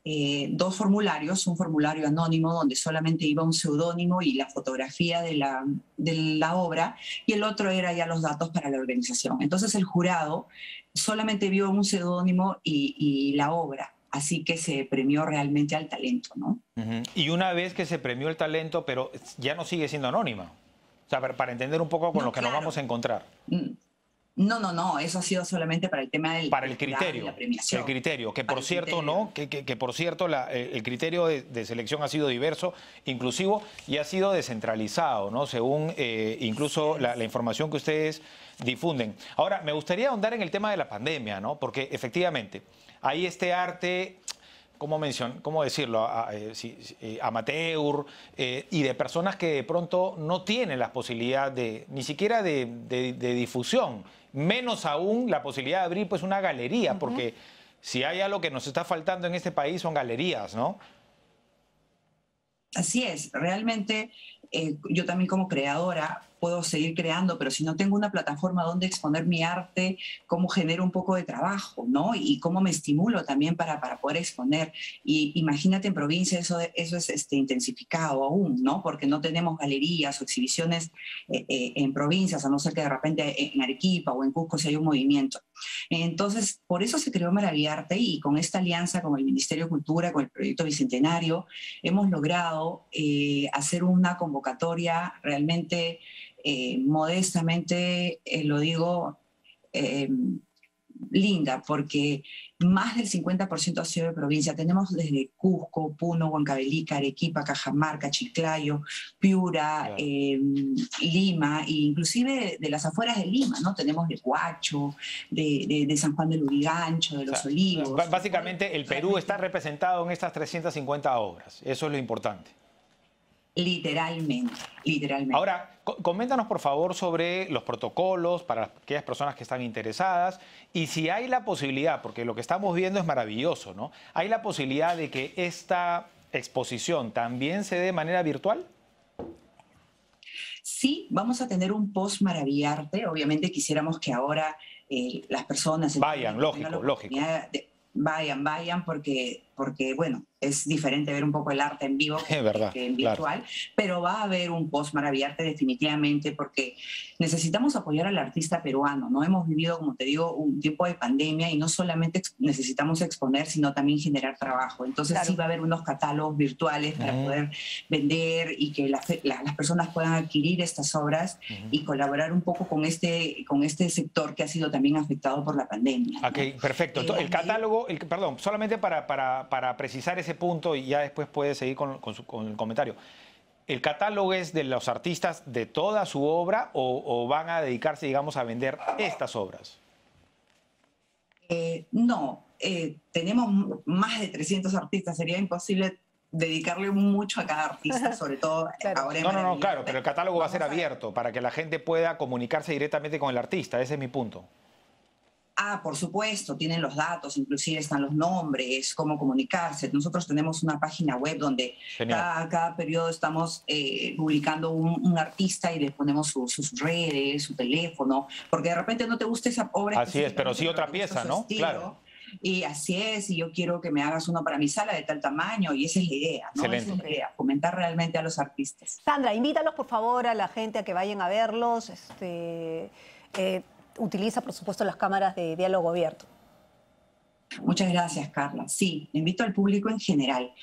2 formularios, un formulario anónimo donde solamente iba un seudónimo y la fotografía de la obra, y el otro era ya los datos para la organización. Entonces el jurado solamente vio un seudónimo y la obra, así que se premió realmente al talento, ¿no? Y una vez que se premió el talento, pero ya no sigue siendo anónima, o sea, para entender un poco con lo que nos vamos a encontrar. No, eso ha sido solamente para el tema del para el criterio, la premiación. El criterio, que por cierto, ¿no? Que por cierto el criterio de selección ha sido diverso, inclusivo, y ha sido descentralizado, ¿no? Según incluso la información que ustedes difunden. Ahora, me gustaría ahondar en el tema de la pandemia, ¿no? Porque efectivamente hay este arte, ¿cómo decirlo? Amateur, y de personas que de pronto no tienen la posibilidad ni siquiera de difusión, menos aún la posibilidad de abrir pues una galería, porque si hay algo que nos está faltando en este país son galerías, ¿no? Así es, realmente yo también como creadora puedo seguir creando, pero si no tengo una plataforma donde exponer mi arte, cómo genero un poco de trabajo, ¿no? Y cómo me estimulo también para poder exponer. Y imagínate en provincia eso es intensificado aún, ¿no? Porque no tenemos galerías o exhibiciones en provincias, a no ser que de repente en Arequipa o en Cusco si hay un movimiento. Entonces, por eso se creó Maravillarte, y con esta alianza con el Ministerio de Cultura, con el Proyecto Bicentenario, hemos logrado hacer una convocatoria realmente modestamente, lo digo, linda, porque más del 50% ha sido de provincia. Tenemos desde Cusco, Puno, Huancavelica, Arequipa, Cajamarca, Chiclayo, Piura, Lima, e inclusive de las afueras de Lima, ¿no? Tenemos de Huacho, de San Juan del Lurigancho, de Los Olivos. Básicamente el Perú está representado en estas 350 obras. Eso es lo importante. Literalmente. Ahora, coméntanos por favor sobre los protocolos para aquellas personas que están interesadas y si hay la posibilidad, porque lo que estamos viendo es maravilloso, ¿no? ¿Hay la posibilidad de que esta exposición también se dé de manera virtual? Sí, vamos a tener un post Maravillarte. Obviamente quisiéramos que ahora las personas... Vayan, lógico. Vayan, porque, bueno, es diferente ver un poco el arte en vivo que en virtual, pero va a haber un post Maravillarte definitivamente, porque necesitamos apoyar al artista peruano, ¿no? Hemos vivido, como te digo, un tiempo de pandemia y no solamente necesitamos exponer, sino también generar trabajo. Entonces sí va a haber unos catálogos virtuales para poder vender y que las personas puedan adquirir estas obras y colaborar un poco con este sector que ha sido también afectado por la pandemia, ¿no? Ok, perfecto. El catálogo, perdón, solamente para precisar ese punto y ya después puede seguir con el comentario. ¿El catálogo es de los artistas de toda su obra o van a dedicarse, digamos, a vender estas obras? No, tenemos más de 300 artistas. Sería imposible dedicarle mucho a cada artista, sobre todo ahora en No, claro, pero el catálogo va a ser abierto para que la gente pueda comunicarse directamente con el artista. Ese es mi punto. Por supuesto, tienen los datos, inclusive están los nombres, cómo comunicarse. Nosotros tenemos una página web donde cada periodo estamos publicando un artista y le ponemos sus redes, su teléfono, porque de repente no te gusta esa obra. Así es, pero sí otra pieza, ¿no? Claro. Y así es, y yo quiero que me hagas uno para mi sala de tal tamaño, y esa es la idea, ¿no? Esa es la idea, fomentar realmente a los artistas. Sandra, invítalos por favor a la gente a que vayan a verlos, utiliza, por supuesto, las cámaras de Diálogo Abierto. Muchas gracias, Carla. Sí, invito al público en general.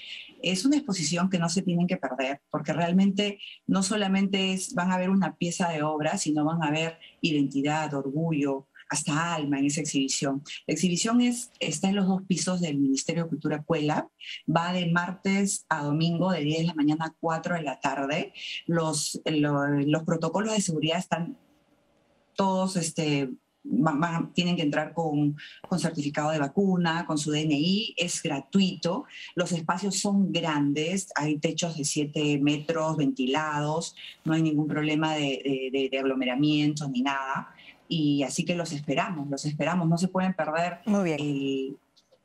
Es una exposición que no se tienen que perder, porque realmente no solamente van a ver una pieza de obra, sino van a ver identidad, orgullo, hasta alma en esa exhibición. La exhibición está en los 2 pisos del Ministerio de Cultura Puela, va de martes a domingo de 10 de la mañana a 4 de la tarde. Los protocolos de seguridad están todos tienen que entrar con certificado de vacuna, con su DNI, es gratuito, los espacios son grandes, hay techos de 7 metros ventilados, no hay ningún problema de aglomeramiento ni nada, y así que los esperamos, no se pueden perder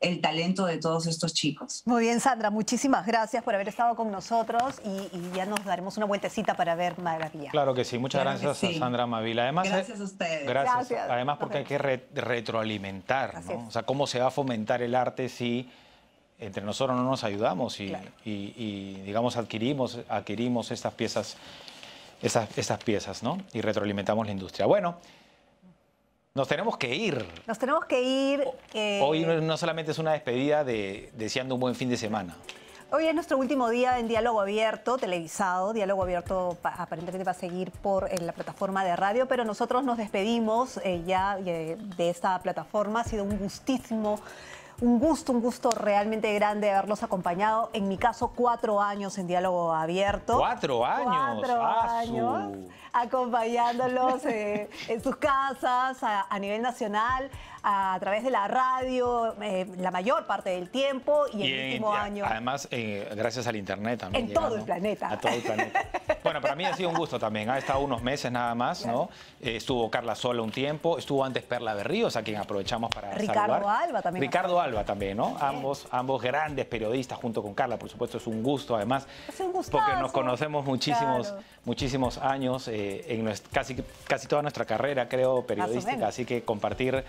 el talento de todos estos chicos. Muy bien, Sandra, muchísimas gracias por haber estado con nosotros y ya nos daremos una vueltecita para ver Maravilla. Claro que sí, muchas gracias a Sandra Mavila. Además, gracias a ustedes. Gracias. Además porque hay que retroalimentar, ¿no? O sea, cómo se va a fomentar el arte si entre nosotros no nos ayudamos y digamos, adquirimos estas piezas, ¿no? Y retroalimentamos la industria. Bueno, nos tenemos que ir. Nos tenemos que ir. Hoy no solamente es una despedida deseando un buen fin de semana. Hoy es nuestro último día en Diálogo Abierto, televisado. Diálogo Abierto aparentemente va a seguir por la plataforma de radio, pero nosotros nos despedimos ya de esta plataforma. Ha sido un gusto realmente grande haberlos acompañado. En mi caso, 4 años en Diálogo Abierto. 4 años. 4 años. Acompañándolos en sus casas, a nivel nacional, a través de la radio, la mayor parte del tiempo y el último año. Además, gracias al internet también. En todo el planeta. A todo el planeta. Bueno, para mí ha sido un gusto también. Ha estado unos meses nada más, ¿no? Estuvo Carla Sola un tiempo, estuvo antes Perla Berríos, a quien aprovechamos para Ricardo saludar. Alba también. Ricardo Alba también, ¿no? Ambos grandes periodistas junto con Carla, por supuesto, es un gusto además. Es un gustazo. Porque nos conocemos muchísimos años, en casi toda nuestra carrera, creo, periodística, así que compartir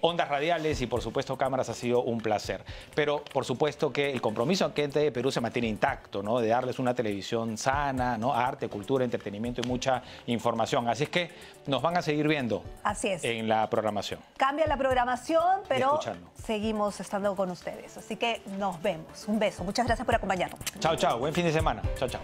ondas radiales y por supuesto cámaras ha sido un placer. Pero por supuesto que el compromiso que TV Perú se mantiene intacto, ¿no? De darles una televisión sana, ¿no? Arte, cultura, entretenimiento y mucha información. Así es que nos van a seguir viendo. Así es. En la programación. Cambia la programación, pero seguimos estando con ustedes. Así que nos vemos. Un beso. Muchas gracias por acompañarnos. Chao, chao. Buen fin de semana. Chao, chao.